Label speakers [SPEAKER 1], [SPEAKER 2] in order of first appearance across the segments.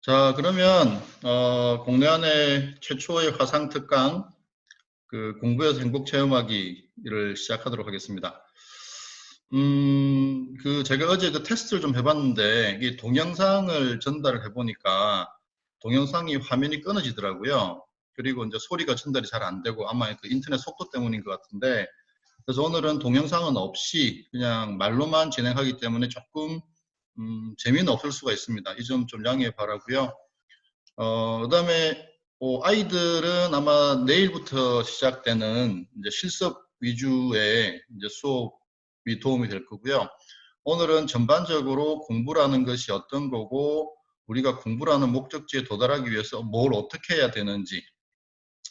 [SPEAKER 1] 자, 그러면 국내 안에 최초의 화상 특강 공부에서 행복 체험하기를 시작하도록 하겠습니다. 제가 어제 테스트를 좀 해봤는데 이게 동영상을 전달을 해보니까 동영상이 화면이 끊어지더라고요. 그리고 이제 소리가 전달이 잘 안 되고 아마 인터넷 속도 때문인 것 같은데, 그래서 오늘은 동영상은 없이 그냥 말로만 진행하기 때문에 조금 재미는 없을 수가 있습니다. 이 점 좀 양해 바라고요. 그다음에 아이들은 아마 내일부터 시작되는 이제 실습 위주의 이제 수업이 도움이 될 거고요. 오늘은 전반적으로 공부라는 것이 어떤 거고 우리가 공부라는 목적지에 도달하기 위해서 뭘 어떻게 해야 되는지,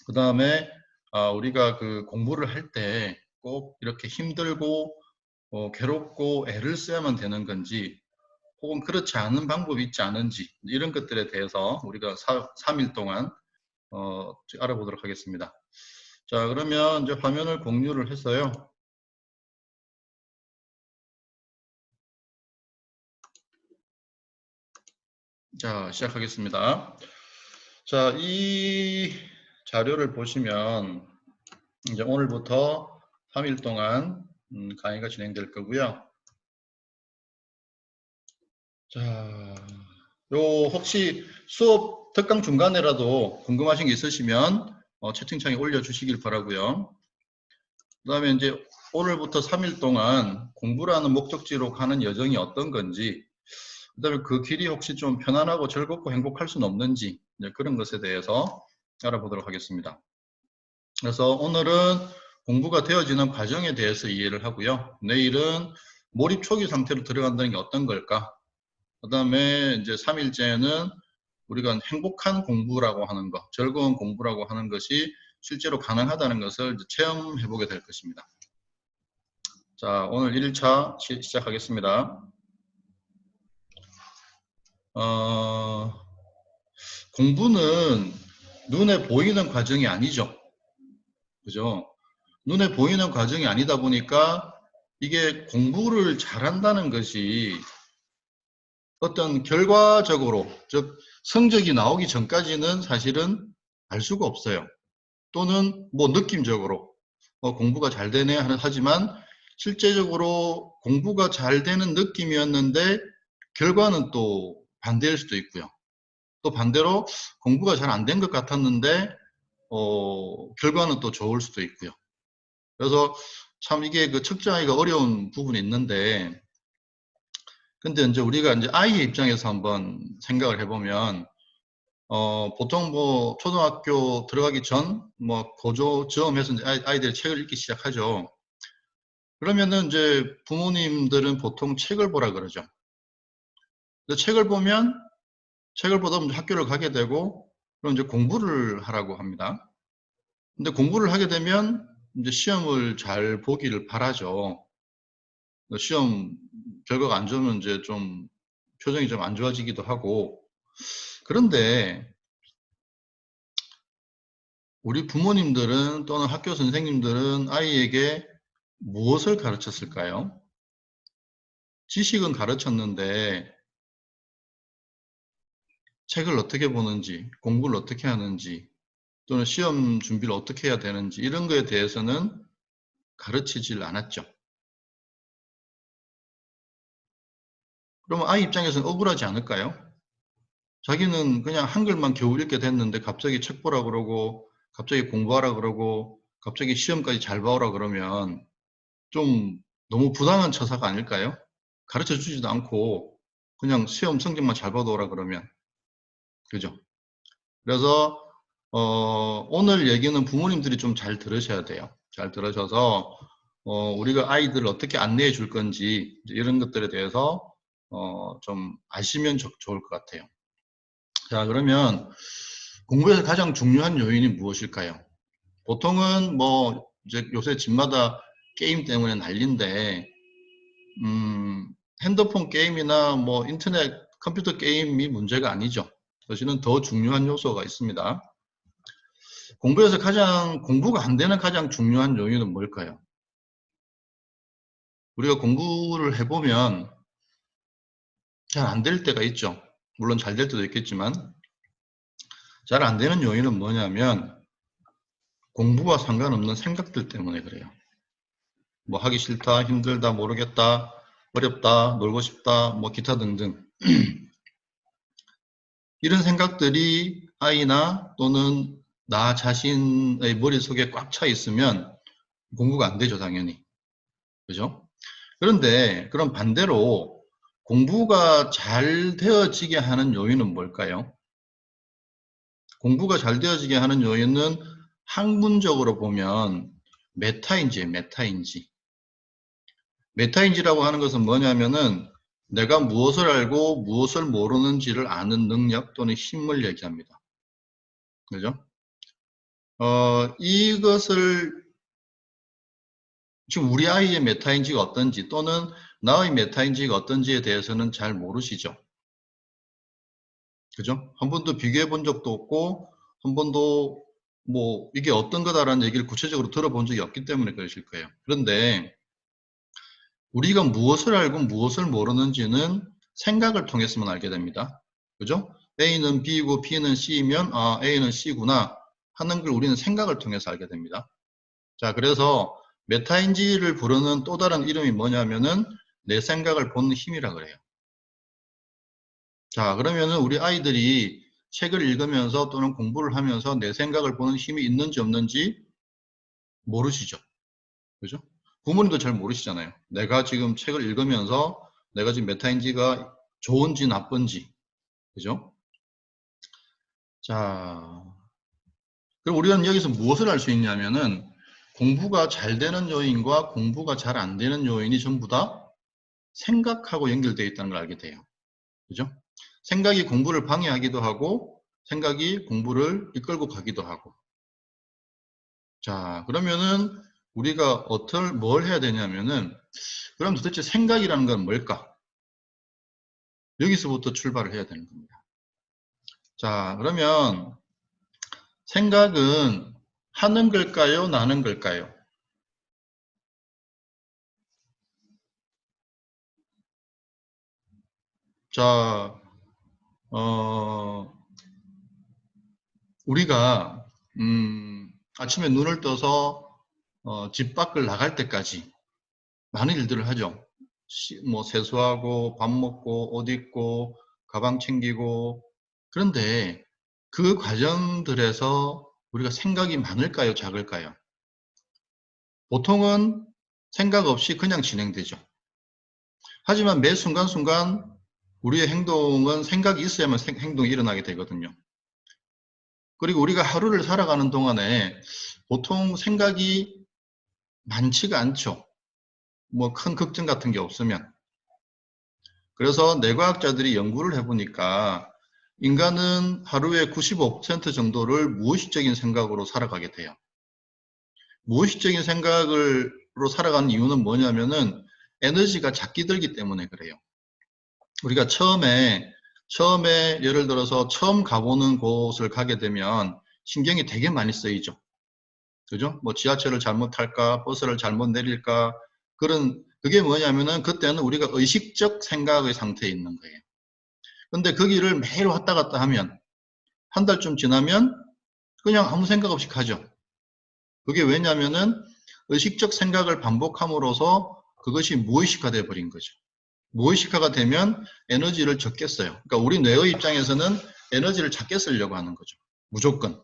[SPEAKER 1] 그다음에 우리가 공부를 할 때 꼭 이렇게 힘들고 괴롭고 애를 써야만 되는 건지, 혹은 그렇지 않은 방법이 있지 않은지, 이런 것들에 대해서 우리가 3일 동안 알아보도록 하겠습니다. 자, 그러면 이제 화면을 공유를 해서요. 자, 시작하겠습니다. 자, 이 자료를 보시면 이제 오늘부터 3일 동안 강의가 진행될 거고요. 자, 혹시 수업 특강 중간에라도 궁금하신 게 있으시면 채팅창에 올려주시길 바라고요. 그 다음에 이제 오늘부터 3일 동안 공부라는 목적지로 가는 여정이 어떤 건지, 그 다음에 그 길이 혹시 좀 편안하고 즐겁고 행복할 수는 없는지, 이제 그런 것에 대해서 알아보도록 하겠습니다. 그래서 오늘은 공부가 되어지는 과정에 대해서 이해를 하고요. 내일은 몰입 초기 상태로 들어간다는 게 어떤 걸까? 그 다음에 이제 3일째는 우리가 행복한 공부라고 하는 것, 즐거운 공부라고 하는 것이 실제로 가능하다는 것을 체험해 보게 될 것입니다. 자, 오늘 1차 시작하겠습니다. 공부는 눈에 보이는 과정이 아니죠. 그죠? 눈에 보이는 과정이 아니다 보니까 이게 공부를 잘한다는 것이 어떤 결과적으로, 즉 성적이 나오기 전까지는 사실은 알 수가 없어요. 또는 뭐 느낌적으로 공부가 잘 되네 하지만 실제적으로 공부가 잘 되는 느낌이었는데 결과는 또 반대일 수도 있고요. 또 반대로 공부가 잘 안 된 것 같았는데 결과는 또 좋을 수도 있고요. 그래서 참 이게 측정하기가 어려운 부분이 있는데, 근데 이제 우리가 이제 아이의 입장에서 한번 생각을 해보면 보통 뭐 초등학교 들어가기 전 뭐 고조점에서 아이들이 책을 읽기 시작하죠. 그러면은 이제 부모님들은 보통 책을 보라 그러죠. 책을 보면 책을 보다 보면 학교를 가게 되고 그럼 이제 공부를 하라고 합니다. 근데 공부를 하게 되면 이제 시험을 잘 보기를 바라죠. 시험 결과가 안 좋으면 이제 좀 표정이 좀 안 좋아지기도 하고. 그런데 우리 부모님들은 또는 학교 선생님들은 아이에게 무엇을 가르쳤을까요? 지식은 가르쳤는데 책을 어떻게 보는지, 공부를 어떻게 하는지, 또는 시험 준비를 어떻게 해야 되는지 이런 거에 대해서는 가르치질 않았죠. 그러면 아이 입장에서는 억울하지 않을까요? 자기는 그냥 한글만 겨우 읽게 됐는데 갑자기 책 보라 그러고 갑자기 공부하라 그러고 갑자기 시험까지 잘 봐오라 그러면 좀 너무 부당한 처사가 아닐까요? 가르쳐 주지도 않고 그냥 시험 성적만 잘 받아오라 그러면. 그죠? 그래서 오늘 얘기는 부모님들이 좀 잘 들으셔야 돼요. 잘 들으셔서 우리가 아이들을 어떻게 안내해 줄 건지 이런 것들에 대해서 좀 아시면 좋을 것 같아요. 자, 그러면 공부에서 가장 중요한 요인이 무엇일까요? 보통은 뭐 이제 요새 집마다 게임 때문에 난리인데 핸드폰 게임이나 뭐 인터넷 컴퓨터 게임이 문제가 아니죠. 사실은 더 중요한 요소가 있습니다. 공부에서 공부가 안 되는 가장 중요한 요인은 뭘까요? 우리가 공부를 해보면 잘 안 될 때가 있죠. 물론 잘 될 때도 있겠지만 잘 안 되는 요인은 뭐냐면 공부와 상관없는 생각들 때문에 그래요. 뭐 하기 싫다, 힘들다, 모르겠다, 어렵다, 놀고 싶다, 뭐 기타 등등. 이런 생각들이 아이나 또는 나 자신의 머릿속에 꽉 차 있으면 공부가 안 되죠, 당연히. 그죠? 그런데 그럼 반대로 공부가 잘 되어지게 하는 요인은 뭘까요? 공부가 잘 되어지게 하는 요인은 학문적으로 보면 메타인지예요, 메타인지. 메타인지라고 하는 것은 뭐냐면은 내가 무엇을 알고 무엇을 모르는지를 아는 능력 또는 힘을 얘기합니다. 그죠? 이것을 지금 우리 아이의 메타인지가 어떤지 또는 나의 메타인지가 어떤지에 대해서는 잘 모르시죠? 그죠? 한 번도 비교해 본 적도 없고 한 번도 뭐 이게 어떤 거다라는 얘기를 구체적으로 들어본 적이 없기 때문에 그러실 거예요. 그런데 우리가 무엇을 알고 무엇을 모르는지는 생각을 통해서만 알게 됩니다. 그죠? A는 B고 B는 C이면 아 A는 C구나 하는 걸 우리는 생각을 통해서 알게 됩니다. 자, 그래서 메타인지를 부르는 또 다른 이름이 뭐냐면은 내 생각을 보는 힘이라 그래요. 자, 그러면은 우리 아이들이 책을 읽으면서 또는 공부를 하면서 내 생각을 보는 힘이 있는지 없는지 모르시죠? 그죠? 부모님도 잘 모르시잖아요. 내가 지금 책을 읽으면서 내가 지금 메타인지가 좋은지 나쁜지. 그죠? 자, 그럼 우리는 여기서 무엇을 알 수 있냐면은 공부가 잘 되는 요인과 공부가 잘 안 되는 요인이 전부 다 생각하고 연결되어 있다는 걸 알게 돼요. 그죠? 생각이 공부를 방해하기도 하고 생각이 공부를 이끌고 가기도 하고. 자, 그러면은 우리가 뭘 해야 되냐면은 그럼 도대체 생각이라는 건 뭘까? 여기서부터 출발을 해야 되는 겁니다. 자, 그러면 생각은 하는 걸까요? 나는 걸까요? 자, 우리가 아침에 눈을 떠서 집 밖을 나갈 때까지 많은 일들을 하죠. 뭐 세수하고 밥 먹고 옷 입고 가방 챙기고 그런데 그 과정들에서 우리가 생각이 많을까요? 작을까요? 보통은 생각 없이 그냥 진행되죠. 하지만 매 순간순간 우리의 행동은 생각이 있어야만 행동이 일어나게 되거든요. 그리고 우리가 하루를 살아가는 동안에 보통 생각이 많지가 않죠. 뭐 큰 걱정 같은 게 없으면. 그래서 뇌과학자들이 연구를 해보니까 인간은 하루에 95% 정도를 무의식적인 생각으로 살아가게 돼요. 무의식적인 생각으로 살아가는 이유는 뭐냐면은 에너지가 작게 들기 때문에 그래요. 우리가 처음에 예를 들어서 처음 가보는 곳을 가게 되면 신경이 되게 많이 쓰이죠. 그죠? 뭐 지하철을 잘못 탈까, 버스를 잘못 내릴까, 그게 뭐냐면은 그때는 우리가 의식적 생각의 상태에 있는 거예요. 근데 거기를 매일 왔다 갔다 하면 한 달쯤 지나면 그냥 아무 생각 없이 가죠. 그게 왜냐면은 의식적 생각을 반복함으로써 그것이 무의식화돼 버린 거죠. 무의식화가 되면 에너지를 적게 써요. 그러니까 우리 뇌의 입장에서는 에너지를 작게 쓰려고 하는 거죠. 무조건.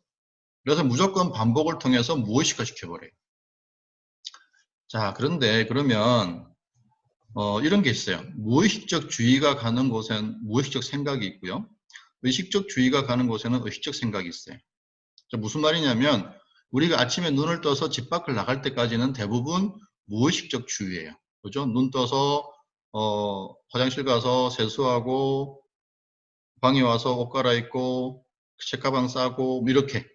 [SPEAKER 1] 그래서 무조건 반복을 통해서 무의식화 시켜버려요. 자, 그런데 그러면 이런 게 있어요. 무의식적 주의가 가는 곳엔 무의식적 생각이 있고요. 의식적 주의가 가는 곳에는 의식적 생각이 있어요. 자, 무슨 말이냐면 우리가 아침에 눈을 떠서 집 밖을 나갈 때까지는 대부분 무의식적 주의예요. 그죠? 눈 떠서 화장실 가서 세수하고 방에 와서 옷 갈아입고 책가방 싸고 뭐 이렇게.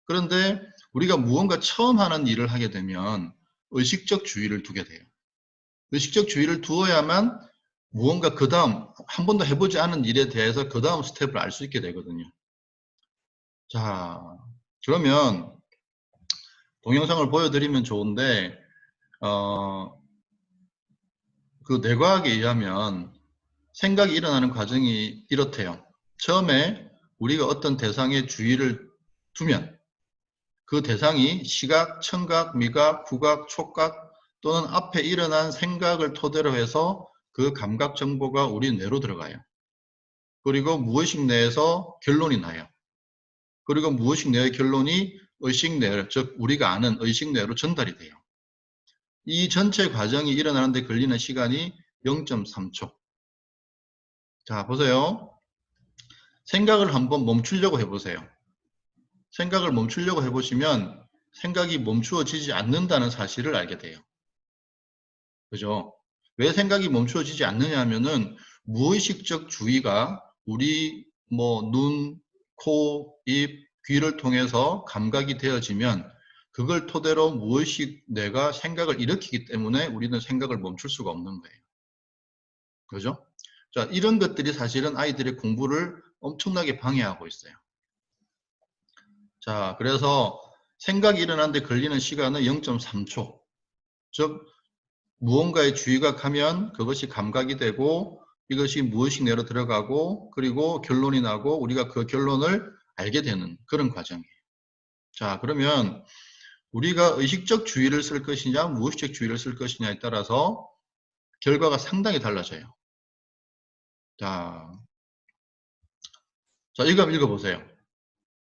[SPEAKER 1] 그런데 우리가 무언가 처음 하는 일을 하게 되면 의식적 주의를 두게 돼요. 의식적 주의를 두어야만 무언가 그 다음 한 번도 해보지 않은 일에 대해서 그 다음 스텝을 알 수 있게 되거든요. 자, 그러면 동영상을 보여드리면 좋은데 그 뇌과학에 의하면 생각이 일어나는 과정이 이렇대요. 처음에 우리가 어떤 대상에 주의를 두면 그 대상이 시각, 청각, 미각, 후각, 촉각 또는 앞에 일어난 생각을 토대로 해서 그 감각 정보가 우리 뇌로 들어가요. 그리고 무의식 내에서 결론이 나요. 그리고 무의식 뇌의 결론이 의식 뇌, 즉 우리가 아는 의식 뇌로 전달이 돼요. 이 전체 과정이 일어나는데 걸리는 시간이 0.3초. 자, 보세요. 생각을 한번 멈추려고 해보세요. 생각을 멈추려고 해보시면 생각이 멈추어지지 않는다는 사실을 알게 돼요. 그죠? 왜 생각이 멈추어지지 않느냐 하면은 무의식적 주의가 우리 눈, 코, 입, 귀를 통해서 감각이 되어지면 그걸 토대로 무의식 뇌가 생각을 일으키기 때문에 우리는 생각을 멈출 수가 없는 거예요. 그죠? 자, 이런 것들이 사실은 아이들의 공부를 엄청나게 방해하고 있어요. 자, 그래서 생각이 일어나는데 걸리는 시간은 0.3초. 즉, 무언가에 주의가 가면 그것이 감각이 되고 이것이 무의식 내로 들어가고 그리고 결론이 나고 우리가 그 결론을 알게 되는 그런 과정이에요. 자, 그러면 우리가 의식적 주의를 쓸 것이냐 무의식적 주의를 쓸 것이냐에 따라서 결과가 상당히 달라져요. 자, 이거 한번 읽어보세요.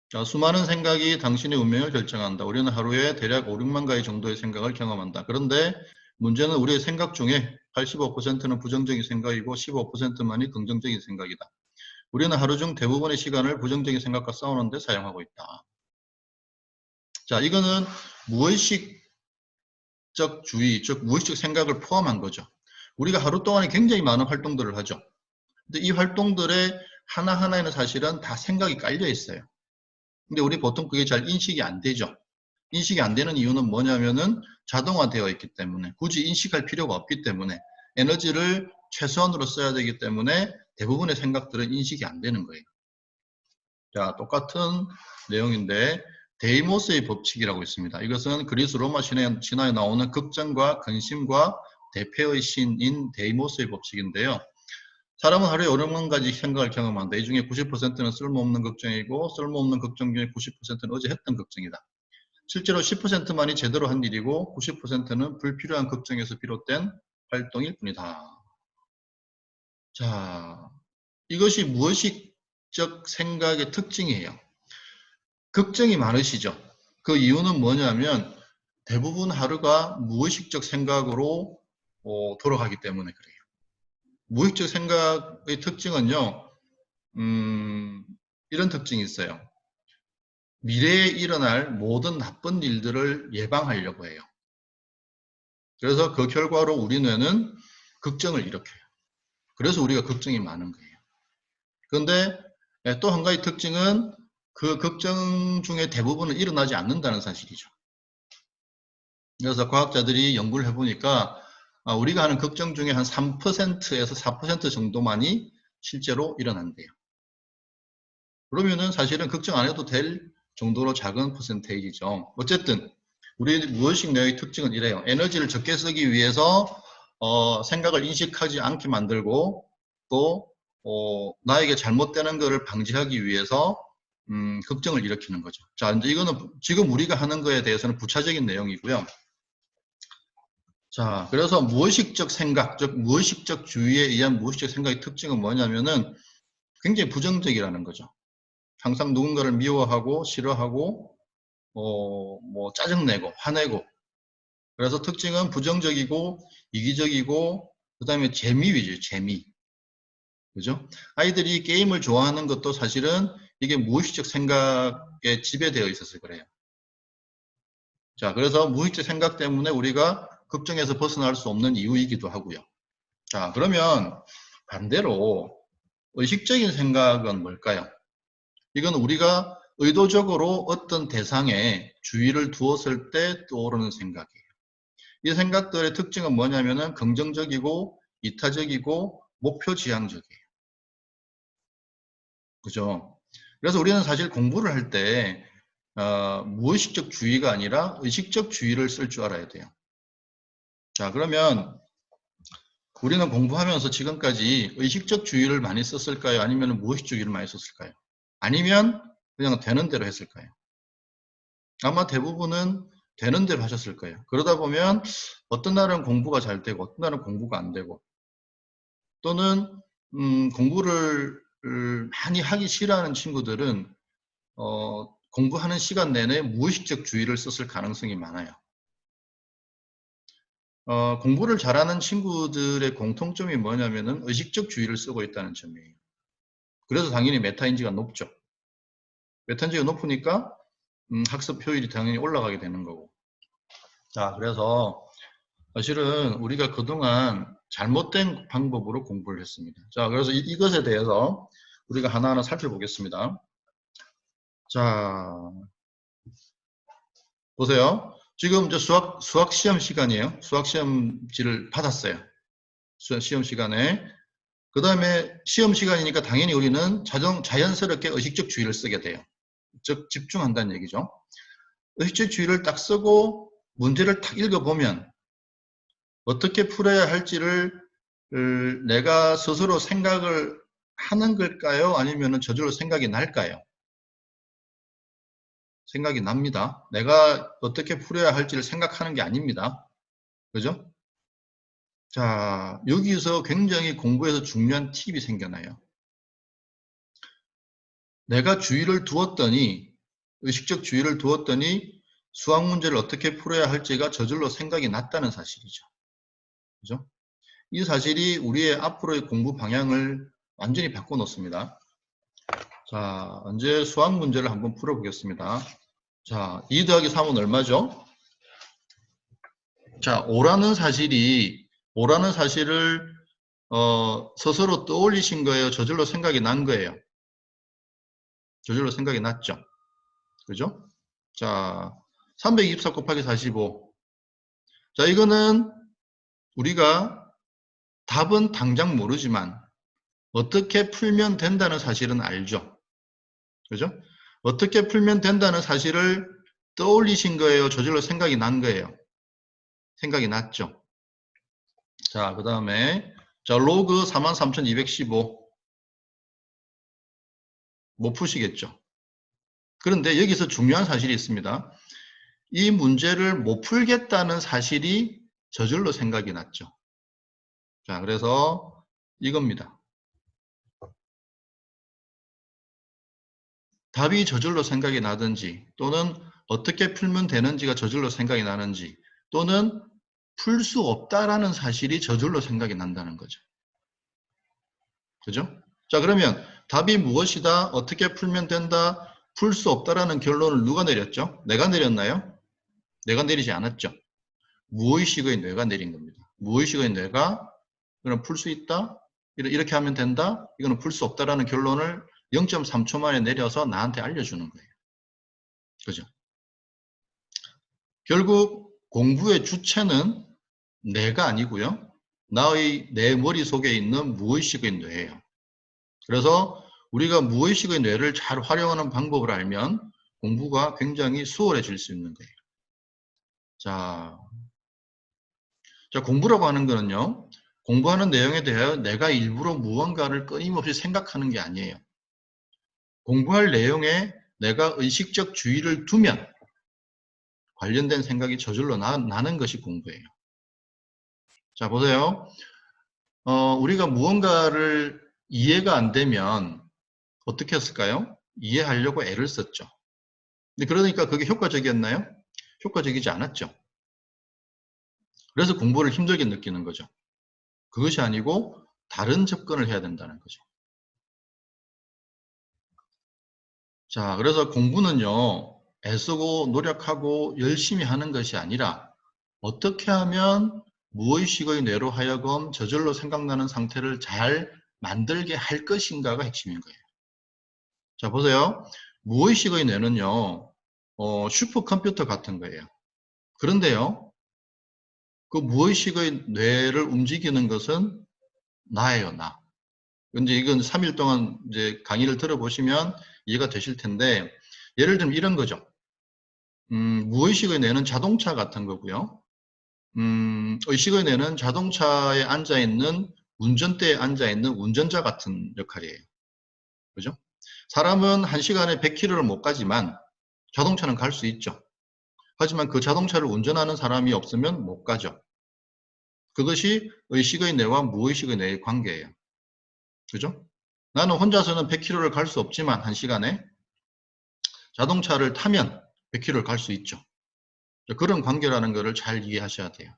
[SPEAKER 1] 자, 수많은 생각이 당신의 운명을 결정한다. 우리는 하루에 대략 5, 6만 가지 정도의 생각을 경험한다. 그런데 문제는 우리의 생각 중에 85%는 부정적인 생각이고 15%만이 긍정적인 생각이다. 우리는 하루 중 대부분의 시간을 부정적인 생각과 싸우는 데 사용하고 있다. 자, 이거는 무의식적 주의, 즉 무의식적 생각을 포함한 거죠. 우리가 하루 동안에 굉장히 많은 활동들을 하죠. 근데 이 활동들의 하나하나에는 사실은 다 생각이 깔려 있어요. 근데 우리 보통 그게 잘 인식이 안 되죠. 인식이 안 되는 이유는 뭐냐면은 자동화되어 있기 때문에 굳이 인식할 필요가 없기 때문에 에너지를 최소한으로 써야 되기 때문에 대부분의 생각들은 인식이 안 되는 거예요. 자, 똑같은 내용인데 데이모스의 법칙이라고 있습니다. 이것은 그리스 로마 신화에 나오는 극정과 근심과 대패의 신인 데이모스의 법칙인데요. 사람은 하루에 여러 가지 생각을 경험한다. 이 중에 90%는 쓸모없는 걱정이고 쓸모없는 걱정 중에 90%는 어제 했던 걱정이다. 실제로 10%만이 제대로 한 일이고 90%는 불필요한 걱정에서 비롯된 활동일 뿐이다. 자, 이것이 무의식적 생각의 특징이에요. 걱정이 많으시죠? 그 이유는 뭐냐면 대부분 하루가 무의식적 생각으로 돌아가기 때문에 그래요. 무의식적 생각의 특징은요, 이런 특징이 있어요. 미래에 일어날 모든 나쁜 일들을 예방하려고 해요. 그래서 그 결과로 우리 뇌는 걱정을 일으켜요. 그래서 우리가 걱정이 많은 거예요. 그런데 또 한 가지 특징은 그 걱정 중에 대부분은 일어나지 않는다는 사실이죠. 그래서 과학자들이 연구를 해보니까 우리가 하는 걱정 중에 한 3%에서 4% 정도만이 실제로 일어난대요. 그러면은 사실은 걱정 안 해도 될 정도로 작은 퍼센테이지죠. 어쨌든 우리 무의식 뇌의 특징은 이래요. 에너지를 적게 쓰기 위해서 생각을 인식하지 않게 만들고 또 나에게 잘못되는 것을 방지하기 위해서 걱정을 일으키는 거죠. 자, 이제 이거는 지금 우리가 하는 거에 대해서는 부차적인 내용이고요. 자, 그래서 무의식적 생각, 즉 무의식적 주의에 의한 무의식적 생각의 특징은 뭐냐면은 굉장히 부정적이라는 거죠. 항상 누군가를 미워하고 싫어하고 짜증내고 화내고 그래서 특징은 부정적이고 이기적이고 그 다음에 재미 위주예요. 재미. 그죠? 아이들이 게임을 좋아하는 것도 사실은 이게 무의식적 생각에 지배되어 있어서 그래요. 자, 그래서 무의식적 생각 때문에 우리가 걱정에서 벗어날 수 없는 이유이기도 하고요. 자, 그러면 반대로 의식적인 생각은 뭘까요? 이건 우리가 의도적으로 어떤 대상에 주의를 두었을 때 떠오르는 생각이에요. 이 생각들의 특징은 뭐냐면은 긍정적이고 이타적이고 목표지향적이에요. 그죠? 그래서 우리는 사실 공부를 할 때 무의식적 주의가 아니라 의식적 주의를 쓸 줄 알아야 돼요. 자, 그러면 우리는 공부하면서 지금까지 의식적 주의를 많이 썼을까요? 아니면 무의식 주의를 많이 썼을까요? 아니면 그냥 되는 대로 했을까요? 아마 대부분은 되는 대로 하셨을 거예요. 그러다 보면 어떤 날은 공부가 잘 되고 어떤 날은 공부가 안 되고, 또는 공부를 많이 하기 싫어하는 친구들은 공부하는 시간 내내 무의식적 주의를 썼을 가능성이 많아요. 공부를 잘하는 친구들의 공통점이 뭐냐면은 의식적 주의를 쓰고 있다는 점이에요. 그래서 당연히 메타인지가 높죠. 메타인지가 높으니까 학습 효율이 당연히 올라가게 되는 거고. 자, 그래서 사실은 우리가 그동안 잘못된 방법으로 공부를 했습니다. 자, 그래서 이것에 대해서 우리가 하나하나 살펴보겠습니다. 자, 보세요. 지금 이제 수학 시험 시간이에요. 수학 시험지를 받았어요. 시험 시간에. 그 다음에 시험 시간이니까 당연히 우리는 자연스럽게 의식적 주의를 쓰게 돼요. 즉, 집중한다는 얘기죠. 의식적 주의를 딱 쓰고 문제를 딱 읽어보면 어떻게 풀어야 할지를 내가 스스로 생각을 하는 걸까요? 아니면 저절로 생각이 날까요? 생각이 납니다. 내가 어떻게 풀어야 할지를 생각하는 게 아닙니다. 그죠? 자, 여기서 굉장히 공부에서 중요한 팁이 생겨나요. 내가 주의를 두었더니, 의식적 주의를 두었더니 수학 문제를 어떻게 풀어야 할지가 저절로 생각이 났다는 사실이죠. 그죠? 이 사실이 우리의 앞으로의 공부 방향을 완전히 바꿔놓습니다. 자, 이제 수학 문제를 한번 풀어보겠습니다. 자, 2 더하기 3은 얼마죠? 자, 5라는 사실을 스스로 떠올리신 거예요? 저절로 생각이 난 거예요? 저절로 생각이 났죠? 그죠? 자, 324 곱하기 45. 자, 이거는 우리가 답은 당장 모르지만 어떻게 풀면 된다는 사실은 알죠? 그죠? 어떻게 풀면 된다는 사실을 떠올리신 거예요? 저절로 생각이 난 거예요? 생각이 났죠? 자, 그 다음에 자, 로그 43,215 못 푸시겠죠? 그런데 여기서 중요한 사실이 있습니다. 이 문제를 못 풀겠다는 사실이 저절로 생각이 났죠. 자, 그래서 이겁니다. 답이 저절로 생각이 나든지, 또는 어떻게 풀면 되는지가 저절로 생각이 나는지, 또는 풀 수 없다라는 사실이 저절로 생각이 난다는 거죠. 그죠? 자, 그러면 답이 무엇이다, 어떻게 풀면 된다, 풀 수 없다라는 결론을 누가 내렸죠? 내가 내렸나요? 내가 내리지 않았죠. 무의식의 뇌가 내린 겁니다. 무의식의 뇌가 이거는 풀 수 있다, 이렇게 하면 된다, 이거는 풀 수 없다라는 결론을 0.3초 만에 내려서 나한테 알려주는 거예요. 그죠? 결국 공부의 주체는 내가 아니고요. 내 머릿속에 있는 무의식의 뇌예요. 그래서 우리가 무의식의 뇌를 잘 활용하는 방법을 알면 공부가 굉장히 수월해질 수 있는 거예요. 자, 공부라고 하는 거는요. 공부하는 내용에 대하여 내가 일부러 무언가를 끊임없이 생각하는 게 아니에요. 공부할 내용에 내가 의식적 주의를 두면 관련된 생각이 저절로 나는 것이 공부예요. 자, 보세요. 우리가 무언가를 이해가 안 되면 어떻게 했을까요? 이해하려고 애를 썼죠. 근데 그러니까 그게 효과적이었나요? 효과적이지 않았죠. 그래서 공부를 힘들게 느끼는 거죠. 그것이 아니고 다른 접근을 해야 된다는 거죠. 자, 그래서 공부는요, 애쓰고 노력하고 열심히 하는 것이 아니라 어떻게 하면 무의식의 뇌로 하여금 저절로 생각나는 상태를 잘 만들게 할 것인가가 핵심인 거예요. 자, 보세요. 무의식의 뇌는요, 슈퍼컴퓨터 같은 거예요. 그런데요, 그 무의식의 뇌를 움직이는 것은 나예요, 나. 이제 이건 3일 동안 이제 강의를 들어보시면 이해가 되실 텐데, 예를 들면 이런 거죠. 무의식의 뇌는 자동차 같은 거고요. 의식의 뇌는 자동차에 앉아있는 운전대에 앉아있는 운전자 같은 역할이에요. 그죠? 사람은 1시간에 100km를 못 가지만 자동차는 갈 수 있죠. 하지만 그 자동차를 운전하는 사람이 없으면 못 가죠. 그것이 의식의 뇌와 무의식의 뇌의 관계예요. 그죠? 나는 혼자서는 100km를 갈 수 없지만 1시간에 자동차를 타면 100km를 갈 수 있죠. 그런 관계라는 것을 잘 이해하셔야 돼요.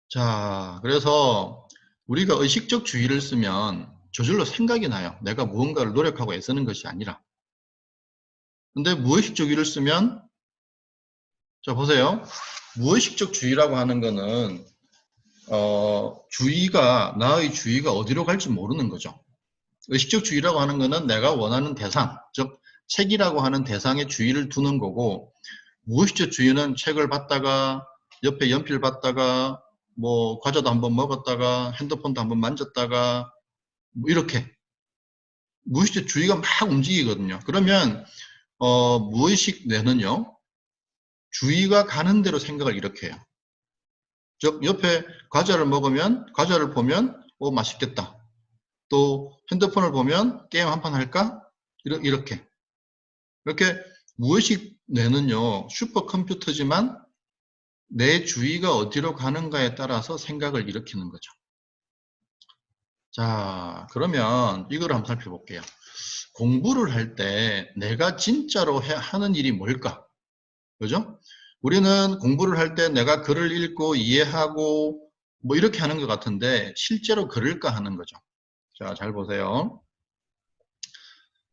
[SPEAKER 1] 자, 그래서 우리가 의식적 주의를 쓰면 저절로 생각이 나요. 내가 무언가를 노력하고 애쓰는 것이 아니라. 근데 무의식적 주의를 쓰면, 자, 보세요. 무의식적 주의라고 하는 거는, 나의 주의가 어디로 갈지 모르는 거죠. 의식적 주의라고 하는 거는 내가 원하는 대상, 즉, 책이라고 하는 대상에 주의를 두는 거고, 무의식적 주의는 책을 봤다가, 옆에 연필 봤다가, 뭐, 과자도 한번 먹었다가, 핸드폰도 한번 만졌다가, 뭐 이렇게. 무의식적 주의가 막 움직이거든요. 그러면, 무의식 뇌는요, 주의가 가는 대로 생각을 이렇게 해요. 즉, 옆에 과자를 먹으면, 과자를 보면, 맛있겠다. 또, 핸드폰을 보면, 게임 한 판 할까? 이렇게. 이렇게, 무의식 뇌는요, 슈퍼컴퓨터지만, 내 주의가 어디로 가는가에 따라서 생각을 일으키는 거죠. 자, 그러면 이걸 한번 살펴볼게요. 공부를 할 때 내가 진짜로 하는 일이 뭘까? 그죠? 우리는 공부를 할 때 내가 글을 읽고 이해하고 뭐 이렇게 하는 것 같은데 실제로 그럴까 하는 거죠. 자, 잘 보세요.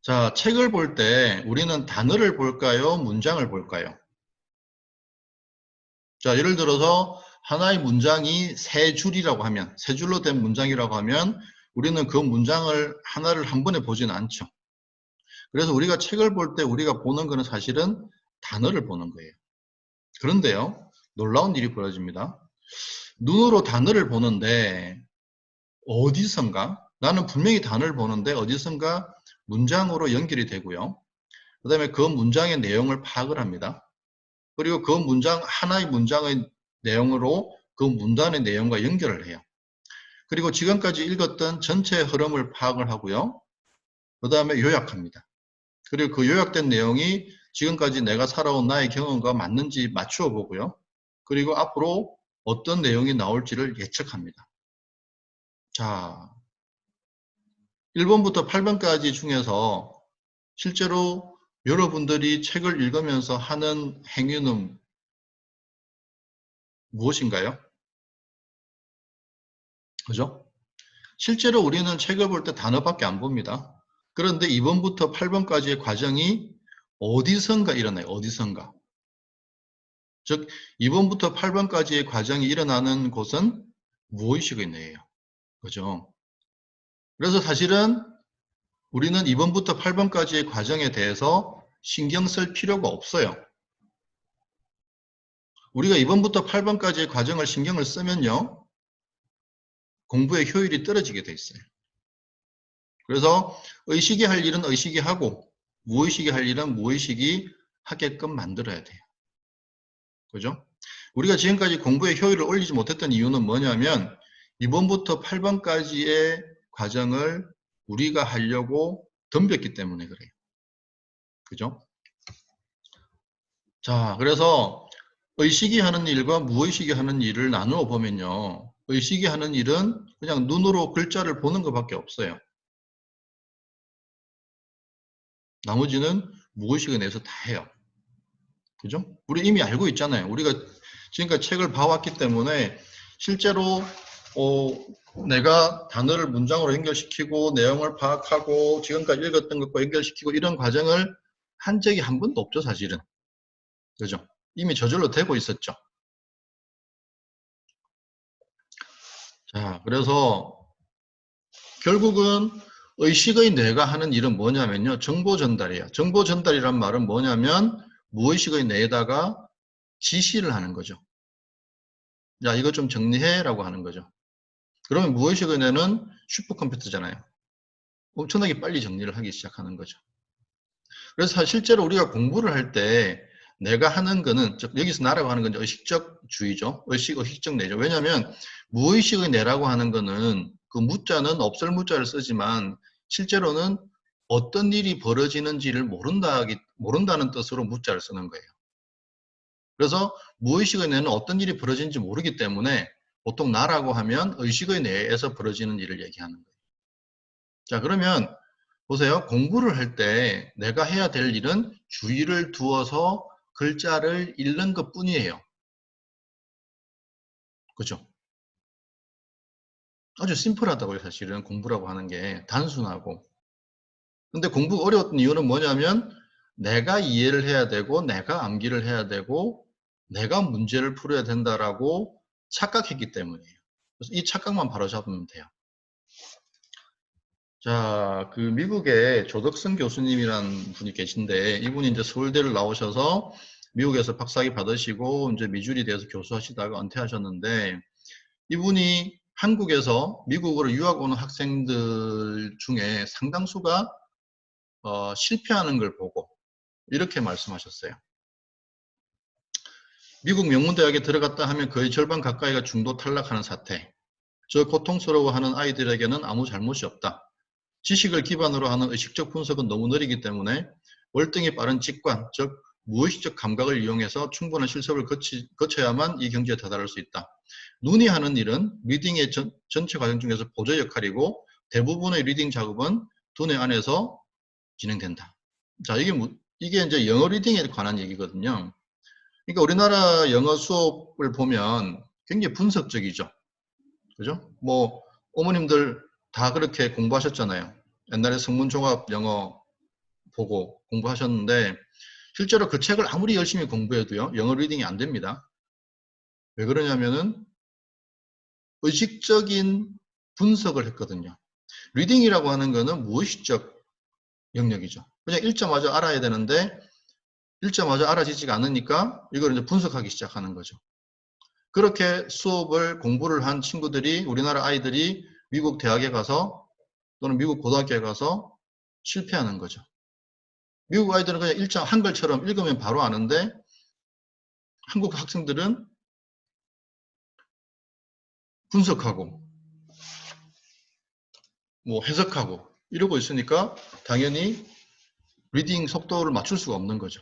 [SPEAKER 1] 자, 책을 볼 때 우리는 단어를 볼까요? 문장을 볼까요? 자, 예를 들어서 하나의 문장이 세 줄이라고 하면, 세 줄로 된 문장이라고 하면 우리는 그 문장을 하나를 한 번에 보지는 않죠. 그래서 우리가 책을 볼 때 우리가 보는 것은 사실은 단어를 보는 거예요. 그런데요, 놀라운 일이 벌어집니다. 눈으로 단어를 보는데 어디선가, 나는 분명히 단어를 보는데 어디선가 문장으로 연결이 되고요. 그 다음에 그 문장의 내용을 파악을 합니다. 그리고 그 문장, 하나의 문장의 내용으로 그 문단의 내용과 연결을 해요. 그리고 지금까지 읽었던 전체 흐름을 파악을 하고요. 그 다음에 요약합니다. 그리고 그 요약된 내용이 지금까지 내가 살아온 나의 경험과 맞는지 맞추어 보고요. 그리고 앞으로 어떤 내용이 나올지를 예측합니다. 자, 1번부터 8번까지 중에서 실제로 여러분들이 책을 읽으면서 하는 행위는 무엇인가요? 그죠? 실제로 우리는 책을 볼 때 단어밖에 안 봅니다. 그런데 2번부터 8번까지의 과정이 어디선가 일어나요. 어디선가. 즉 2번부터 8번까지의 과정이 일어나는 곳은 무의식의 뇌예요. 그죠? 그래서 사실은 우리는 2번부터 8번까지의 과정에 대해서 신경 쓸 필요가 없어요. 우리가 2번부터 8번까지의 과정을 신경을 쓰면요. 공부의 효율이 떨어지게 돼 있어요. 그래서 의식이 할 일은 의식이 하고 무의식이 할 일은 무의식이 하게끔 만들어야 돼요. 그죠? 우리가 지금까지 공부의 효율을 올리지 못했던 이유는 뭐냐면 2번부터 8번까지의 과정을 우리가 하려고 덤볐기 때문에 그래요. 그죠? 자, 그래서 의식이 하는 일과 무의식이 하는 일을 나누어 보면요. 의식이 하는 일은 그냥 눈으로 글자를 보는 것밖에 없어요. 나머지는 무의식에 대해서 다 해요. 그죠? 우리 이미 알고 있잖아요. 우리가 지금까지 책을 봐왔기 때문에 실제로 내가 단어를 문장으로 연결시키고 내용을 파악하고 지금까지 읽었던 것과 연결시키고 이런 과정을 한 적이 한 번도 없죠, 사실은. 그죠? 이미 저절로 되고 있었죠. 자, 그래서 결국은 의식의 뇌가 하는 일은 뭐냐면요. 정보 전달이에요. 정보 전달이란 말은 뭐냐면 무의식의 뇌에다가 지시를 하는 거죠. 야, 이거 좀 정리해 라고 하는 거죠. 그러면 무의식의 뇌는 슈퍼컴퓨터잖아요. 엄청나게 빨리 정리를 하기 시작하는 거죠. 그래서 실제로 우리가 공부를 할 때 내가 하는 거는, 즉 여기서 나라고 하는 건 의식적 주의죠. 의식적 내죠. 왜냐하면 무의식의 내라고 하는 거는 그 무자는 없을 무자를 쓰지만 실제로는 어떤 일이 벌어지는지를 모른다는 뜻으로 무자를 쓰는 거예요. 그래서 무의식의 내는 어떤 일이 벌어지는지 모르기 때문에 보통 나라고 하면 의식의 내에서 벌어지는 일을 얘기하는 거예요. 자, 그러면 보세요. 공부를 할 때 내가 해야 될 일은 주의를 두어서 글자를 읽는 것 뿐이에요. 그죠? 아주 심플하다고요, 사실은 공부라고 하는 게 단순하고. 근데 공부가 어려웠던 이유는 뭐냐면 내가 이해를 해야 되고 내가 암기를 해야 되고 내가 문제를 풀어야 된다라고 착각했기 때문이에요. 그래서 이 착각만 바로잡으면 돼요. 자, 그 미국에 조덕선 교수님이라는 분이 계신데 이분이 이제 서울대를 나오셔서 미국에서 박사학위 받으시고 이제 미주리 대해서 교수하시다가 은퇴하셨는데 이분이 한국에서 미국으로 유학 오는 학생들 중에 상당수가 실패하는 걸 보고 이렇게 말씀하셨어요. 미국 명문대학에 들어갔다 하면 거의 절반 가까이가 중도 탈락하는 사태. 저 고통스러워하는 아이들에게는 아무 잘못이 없다. 지식을 기반으로 하는 의식적 분석은 너무 느리기 때문에 월등히 빠른 직관, 즉 무의식적 감각을 이용해서 충분한 실습을 거쳐야만 이 경지에 다다를 수 있다. 눈이 하는 일은 리딩의 전체 과정 중에서 보조 역할이고 대부분의 리딩 작업은 두뇌 안에서 진행된다. 자, 이게 이제 영어 리딩에 관한 얘기거든요. 그러니까 우리나라 영어 수업을 보면 굉장히 분석적이죠. 그죠? 뭐 어머님들 다 그렇게 공부하셨잖아요. 옛날에 성문종합 영어 보고 공부하셨는데 실제로 그 책을 아무리 열심히 공부해도요. 영어 리딩이 안 됩니다. 왜 그러냐면은 의식적인 분석을 했거든요. 리딩이라고 하는 거는 무의식적 영역이죠. 그냥 읽자마자 알아야 되는데 읽자마자 알아지지가 않으니까 이걸 이제 분석하기 시작하는 거죠. 그렇게 공부를 한 친구들이 우리나라 아이들이 미국 대학에 가서 또는 미국 고등학교에 가서 실패하는 거죠. 미국 아이들은 그냥 한글처럼 읽으면 바로 아는데 한국 학생들은 분석하고 뭐 해석하고 이러고 있으니까 당연히 리딩 속도를 맞출 수가 없는 거죠.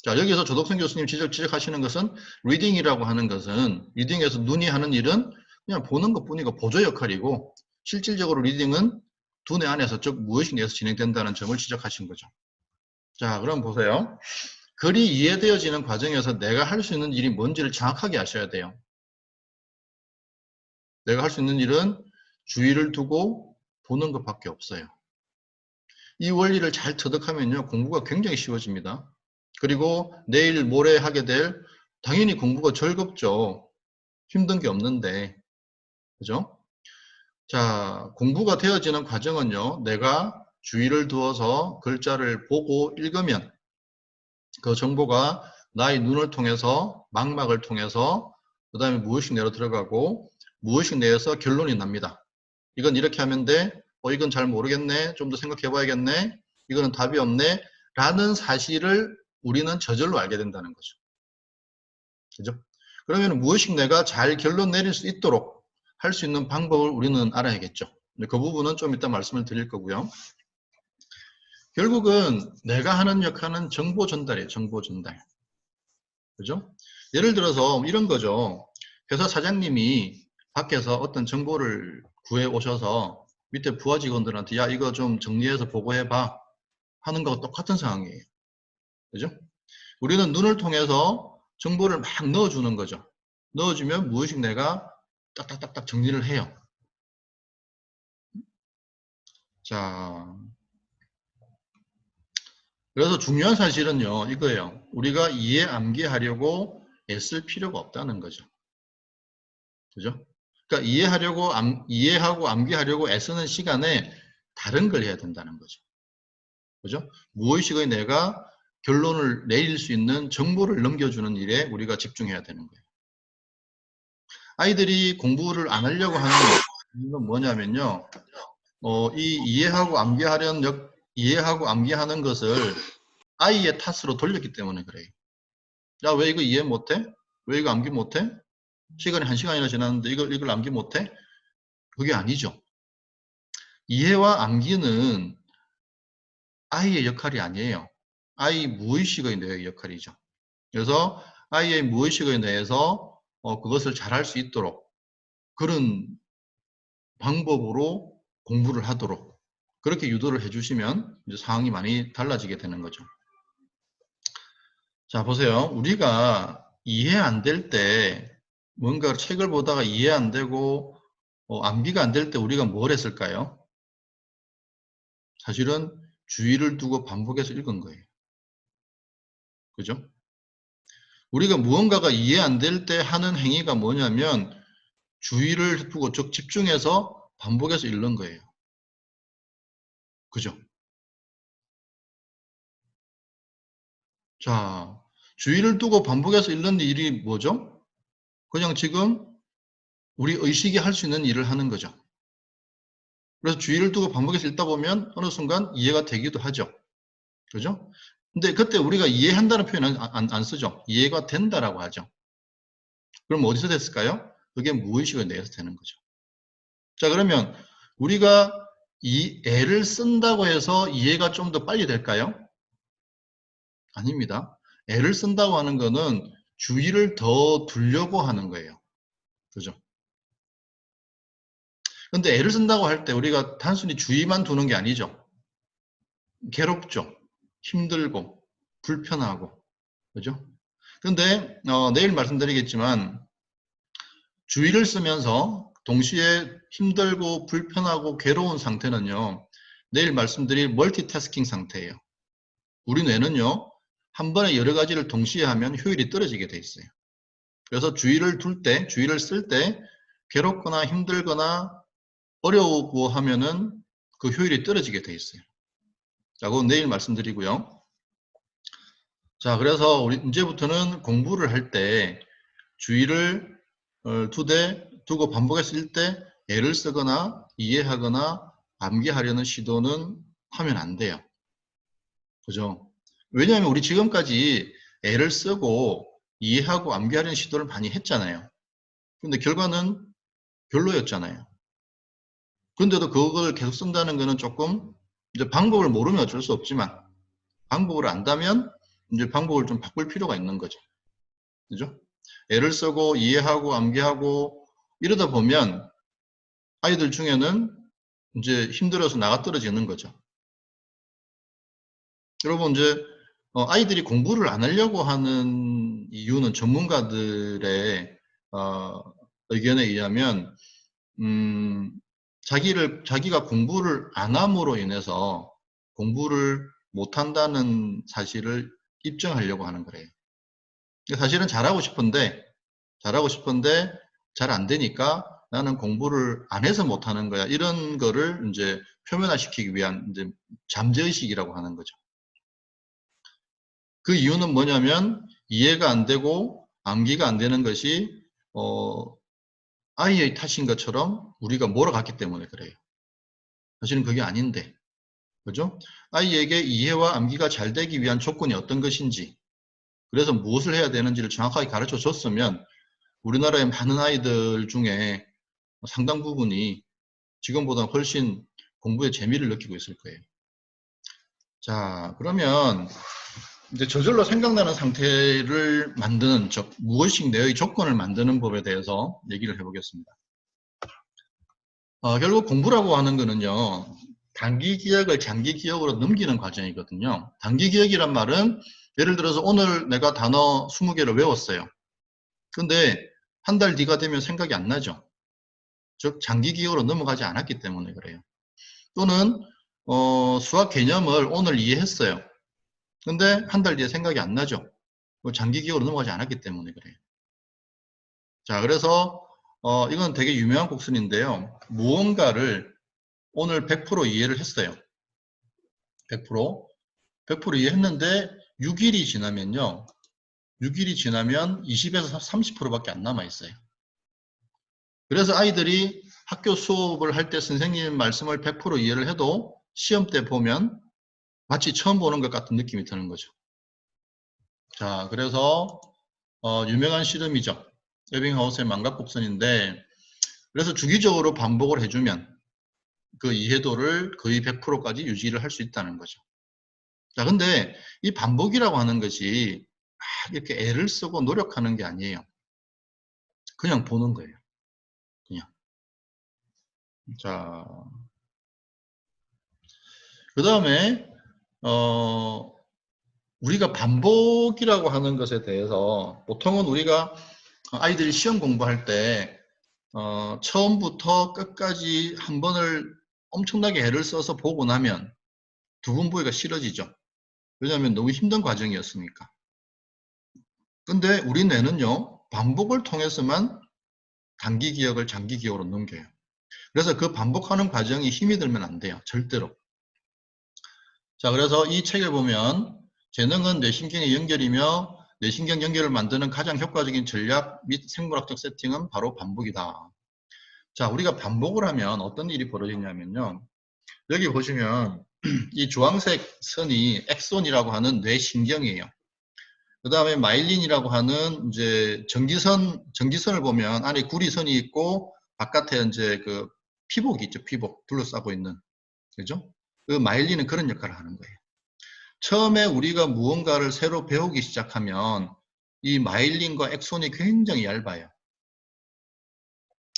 [SPEAKER 1] 자, 여기서 조덕선 교수님 지적하시는 것은 리딩이라고 하는 것은 리딩에서 눈이 하는 일은 그냥 보는 것뿐이고 보조 역할이고 실질적으로 리딩은 두뇌 안에서 즉 무의식 내에서 진행된다는 점을 지적하신 거죠. 자, 그럼 보세요. 글이 이해되어지는 과정에서 내가 할 수 있는 일이 뭔지를 정확하게 아셔야 돼요. 내가 할 수 있는 일은 주의를 두고 보는 것밖에 없어요. 이 원리를 잘 터득하면요, 공부가 굉장히 쉬워집니다. 그리고 내일 모레 하게 될 당연히 공부가 즐겁죠. 힘든 게 없는데. 그죠? 자, 공부가 되어지는 과정은요. 내가 주의를 두어서 글자를 보고 읽으면 그 정보가 나의 눈을 통해서 망막을 통해서 그 다음에 무의식 내로 들어가고 무의식 내에서 결론이 납니다. 이건 이렇게 하면 돼. 이건 잘 모르겠네. 좀 더 생각해 봐야겠네. 이거는 답이 없네. 라는 사실을 우리는 저절로 알게 된다는 거죠. 그죠? 그러면 무의식 내가 잘 결론 내릴 수 있도록 할 수 있는 방법을 우리는 알아야겠죠. 그 부분은 좀 이따 말씀을 드릴 거고요. 결국은 내가 하는 역할은 정보 전달이에요. 정보 전달. 그죠? 예를 들어서 이런 거죠. 회사 사장님이 밖에서 어떤 정보를 구해 오셔서 밑에 부하 직원들한테 야 이거 좀 정리해서 보고해봐 하는 거와 똑같은 상황이에요. 그죠? 우리는 눈을 통해서 정보를 막 넣어주는 거죠. 넣어주면 무의식 내가 딱딱딱딱 정리를 해요. 자, 그래서 중요한 사실은요, 이거예요. 우리가 이해 암기하려고 애쓸 필요가 없다는 거죠. 그죠? 그러니까 이해하고 암기하려고 애쓰는 시간에 다른 걸 해야 된다는 거죠. 그죠? 무의식의 내가 결론을 내릴 수 있는 정보를 넘겨주는 일에 우리가 집중해야 되는 거예요. 아이들이 공부를 안 하려고 하는 건 뭐냐면요. 이해하고 암기하는 것을 아이의 탓으로 돌렸기 때문에 그래요. 야, 왜 이거 이해 못해? 왜 이거 암기 못해? 시간이 1시간이나 지났는데 이걸 암기 못해? 그게 아니죠. 이해와 암기는 아이의 역할이 아니에요. 아이 무의식의 뇌의 역할이죠. 그래서 아이의 무의식의 뇌에서 그것을 잘할 수 있도록 그런 방법으로 공부를 하도록 그렇게 유도를 해주시면 이제 상황이 많이 달라지게 되는 거죠. 자, 보세요. 우리가 이해 안 될 때 뭔가 책을 보다가 이해 안 되고 암기가 안 될 때 우리가 뭘 했을까요? 사실은 주의를 두고 반복해서 읽은 거예요. 그죠? 우리가 무언가가 이해 안 될 때 하는 행위가 뭐냐면 주의를 두고 즉 집중해서 반복해서 읽는 거예요. 그죠? 자, 주의를 두고 반복해서 읽는 일이 뭐죠? 그냥 지금 우리 의식이 할 수 있는 일을 하는 거죠. 그래서 주의를 두고 반복해서 읽다 보면 어느 순간 이해가 되기도 하죠. 그죠? 근데 그때 우리가 이해한다는 표현은 안 쓰죠. 이해가 된다라고 하죠. 그럼 어디서 됐을까요? 그게 무의식을 내에서 되는 거죠. 자, 그러면 우리가 이 애를 쓴다고 해서 이해가 좀 더 빨리 될까요? 아닙니다. 애를 쓴다고 하는 거는 주의를 더 두려고 하는 거예요. 그죠? 근데 애를 쓴다고 할 때 우리가 단순히 주의만 두는 게 아니죠. 괴롭죠. 힘들고 불편하고 그죠? 근데 내일 말씀드리겠지만 주의를 쓰면서 동시에 힘들고 불편하고 괴로운 상태는요. 내일 말씀드릴 멀티태스킹 상태예요. 우리 뇌는요. 한 번에 여러 가지를 동시에 하면 효율이 떨어지게 돼 있어요. 그래서 주의를 둘 때, 주의를 쓸 때 괴롭거나 힘들거나 어려우고 하면은 그 효율이 떨어지게 돼 있어요. 자, 그건 내일 말씀드리고요. 자, 그래서 우리 이제부터는 공부를 할 때 주의를 두고 반복해서 쓸 때 애를 쓰거나 이해하거나 암기하려는 시도는 하면 안 돼요. 그죠? 왜냐하면 우리 지금까지 애를 쓰고 이해하고 암기하려는 시도를 많이 했잖아요. 근데 결과는 별로였잖아요. 근데도 그걸 계속 쓴다는 거는 조금 이제 방법을 모르면 어쩔 수 없지만 방법을 안다면 이제 방법을 좀 바꿀 필요가 있는 거죠. 그죠? 애를 쓰고 이해하고 암기하고 이러다 보면 아이들 중에는 이제 힘들어서 나가 떨어지는 거죠. 여러분 이제 아이들이 공부를 안 하려고 하는 이유는 전문가들의 의견에 의하면 자기가 공부를 안 함으로 인해서 공부를 못한다는 사실을 입증하려고 하는 거래요. 사실은 잘하고 싶은데 잘 안 되니까 나는 공부를 안 해서 못하는 거야. 이런 거를 이제 표면화시키기 위한 이제 잠재의식이라고 하는 거죠. 그 이유는 뭐냐면 이해가 안 되고 암기가 안 되는 것이 아이의 탓인 것처럼 우리가 몰아갔기 때문에 그래요. 사실은 그게 아닌데, 그죠? 아이에게 이해와 암기가 잘 되기 위한 조건이 어떤 것인지, 그래서 무엇을 해야 되는지를 정확하게 가르쳐 줬으면 우리나라의 많은 아이들 중에 상당 부분이 지금보다 훨씬 공부에 재미를 느끼고 있을 거예요. 자, 그러면 이제 저절로 생각나는 상태를 만드는 무의식 내의 조건을 만드는 법에 대해서 얘기를 해보겠습니다. 결국 공부라고 하는 거는요. 단기 기억을 장기 기억으로 넘기는 과정이거든요. 단기 기억이란 말은 예를 들어서 오늘 내가 단어 20개를 외웠어요. 근데 한 달 뒤가 되면 생각이 안 나죠. 즉 장기 기억으로 넘어가지 않았기 때문에 그래요. 또는 수학 개념을 오늘 이해했어요. 근데 한 달 뒤에 생각이 안 나죠. 장기 기억으로 넘어가지 않았기 때문에 그래요. 자, 그래서 이건 되게 유명한 곡선인데요. 무언가를 오늘 100% 이해를 했어요. 100% 이해했는데 6일이 지나면요. 6일이 지나면 20에서 30%밖에 안 남아 있어요. 그래서 아이들이 학교 수업을 할 때 선생님 말씀을 100% 이해를 해도 시험 때 보면 마치 처음 보는 것 같은 느낌이 드는 거죠. 자, 그래서 유명한 씨름이죠. 에빙하우스의 망각곡선인데, 그래서 주기적으로 반복을 해주면 그 이해도를 거의 100%까지 유지를 할 수 있다는 거죠. 자, 근데 이 반복이라고 하는 것이 막 이렇게 애를 쓰고 노력하는 게 아니에요. 그냥 보는 거예요. 그냥. 자, 그 다음에 우리가 반복이라고 하는 것에 대해서 보통은 우리가 아이들이 시험 공부할 때 처음부터 끝까지 한 번을 엄청나게 애를 써서 보고 나면 두 번 보기가 싫어지죠. 왜냐하면 너무 힘든 과정이었으니까. 근데 우리 뇌는요, 반복을 통해서만 단기 기억을 장기 기억으로 넘겨요. 그래서 그 반복하는 과정이 힘이 들면 안 돼요. 절대로. 자, 그래서 이 책을 보면 재능은 뇌신경의 연결이며 뇌신경 연결을 만드는 가장 효과적인 전략 및 생물학적 세팅은 바로 반복이다. 자, 우리가 반복을 하면 어떤 일이 벌어지냐면요. 여기 보시면 이 주황색 선이 엑손이라고 하는 뇌신경이에요. 그 다음에 마일린이라고 하는 이제 전기선을 보면 안에 구리선이 있고 바깥에 이제 그 피복이 있죠. 피복 둘러싸고 있는. 그죠? 그 마일린은 그런 역할을 하는 거예요. 처음에 우리가 무언가를 새로 배우기 시작하면 이 마일린과 엑손이 굉장히 얇아요.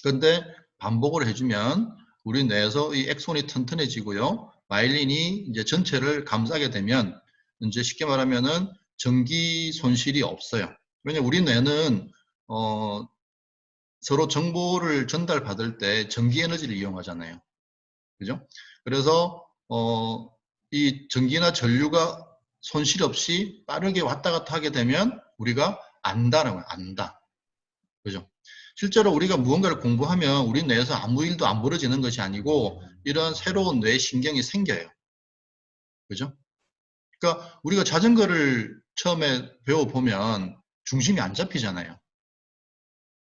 [SPEAKER 1] 그런데 반복을 해주면 우리 뇌에서 이 엑손이 튼튼해지고요. 마일린이 이제 전체를 감싸게 되면 이제 쉽게 말하면은 전기 손실이 없어요. 왜냐면 우리 뇌는 서로 정보를 전달받을 때 전기 에너지를 이용하잖아요. 그죠? 그래서 이 전기나 전류가 손실 없이 빠르게 왔다 갔다 하게 되면 우리가 안다라고 해요. 안다. 그죠? 실제로 우리가 무언가를 공부하면 우리 뇌에서 아무 일도 안 벌어지는 것이 아니고 이런 새로운 뇌 신경이 생겨요. 그죠? 그러니까 우리가 자전거를 처음에 배워보면 중심이 안 잡히잖아요.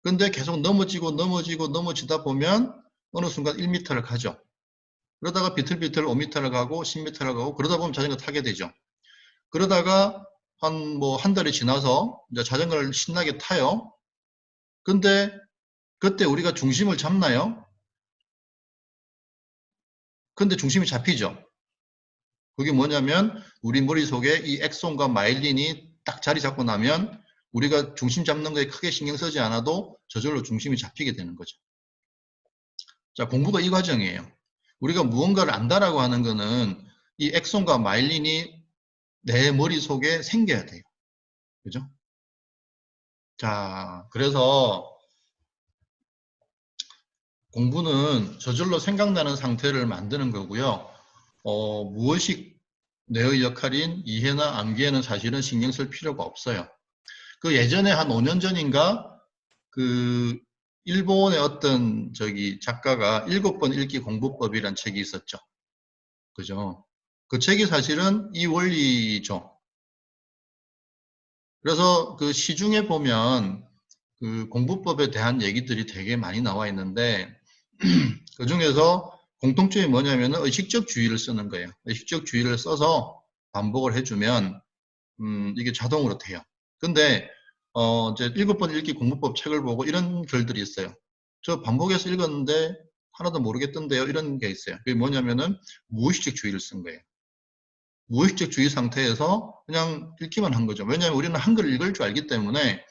[SPEAKER 1] 근데 계속 넘어지다 보면 어느 순간 1m를 가죠. 그러다가 비틀비틀 5m를 가고 10m를 가고 그러다 보면 자전거 타게 되죠. 그러다가 한 달이 지나서 이제 자전거를 신나게 타요. 근데 그때 우리가 중심을 잡나요? 근데 중심이 잡히죠. 그게 뭐냐면 우리 머릿속에 이 엑손과 마일린이 딱 자리 잡고 나면 우리가 중심 잡는 거에 크게 신경 쓰지 않아도 저절로 중심이 잡히게 되는 거죠. 자, 공부가 이 과정이에요. 우리가 무언가를 안다라고 하는 거는 이 엑손과 마일린이 내 머릿속에 생겨야 돼요. 그죠? 자, 그래서 공부는 저절로 생각나는 상태를 만드는 거고요. 무엇이 뇌의 역할인 이해나 암기에는 사실은 신경 쓸 필요가 없어요. 그 예전에 한 5년 전인가 그 일본의 어떤 작가가 7번 읽기 공부법이란 책이 있었죠. 그죠? 그 책이 사실은 이 원리죠. 그래서 그 시중에 보면 그 공부법에 대한 얘기들이 되게 많이 나와 있는데 그 중에서 공통점이 뭐냐면은 의식적 주의를 쓰는 거예요. 의식적 주의를 써서 반복을 해주면 이게 자동으로 돼요. 근데 이제 7번 읽기 공부법 책을 보고 이런 글들이 있어요. 저 반복해서 읽었는데 하나도 모르겠던데요. 이런 게 있어요. 그게 뭐냐면은 무의식적 주의를 쓴 거예요. 무의식적 주의 상태에서 그냥 읽기만 한 거죠. 왜냐하면 우리는 한글을 읽을 줄 알기 때문에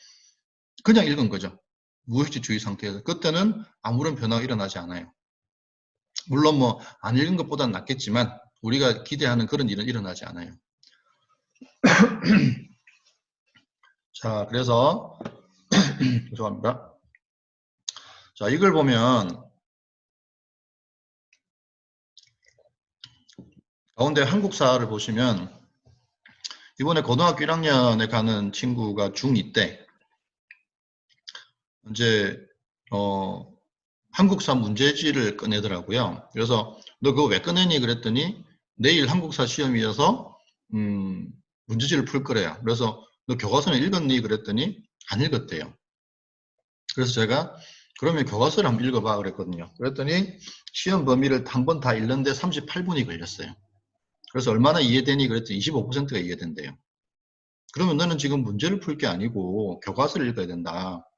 [SPEAKER 1] 그냥 읽은 거죠. 무의식적 주의 상태에서. 그때는 아무런 변화가 일어나지 않아요. 물론 뭐 안 읽은 것보다는 낫겠지만 우리가 기대하는 그런 일은 일어나지 않아요. 자, 그래서 죄송합니다. 자, 이걸 보면 가운데 한국사를 보시면 이번에 고등학교 1학년에 가는 친구가 중2 때 이제 한국사 문제지를 꺼내더라고요. 그래서 너 그거 왜 꺼내니 그랬더니 내일 한국사 시험이어서 문제지를 풀 거래요. 그래서 너 교과서는 읽었니 그랬더니 안 읽었대요. 그래서 제가 그러면 교과서를 한번 읽어봐 그랬거든요. 그랬더니 시험 범위를 한 번 다 읽는데 38분이 걸렸어요. 그래서 얼마나 이해되니 그랬더니 25%가 이해된대요. 그러면 너는 지금 문제를 풀 게 아니고 교과서를 읽어야 된다.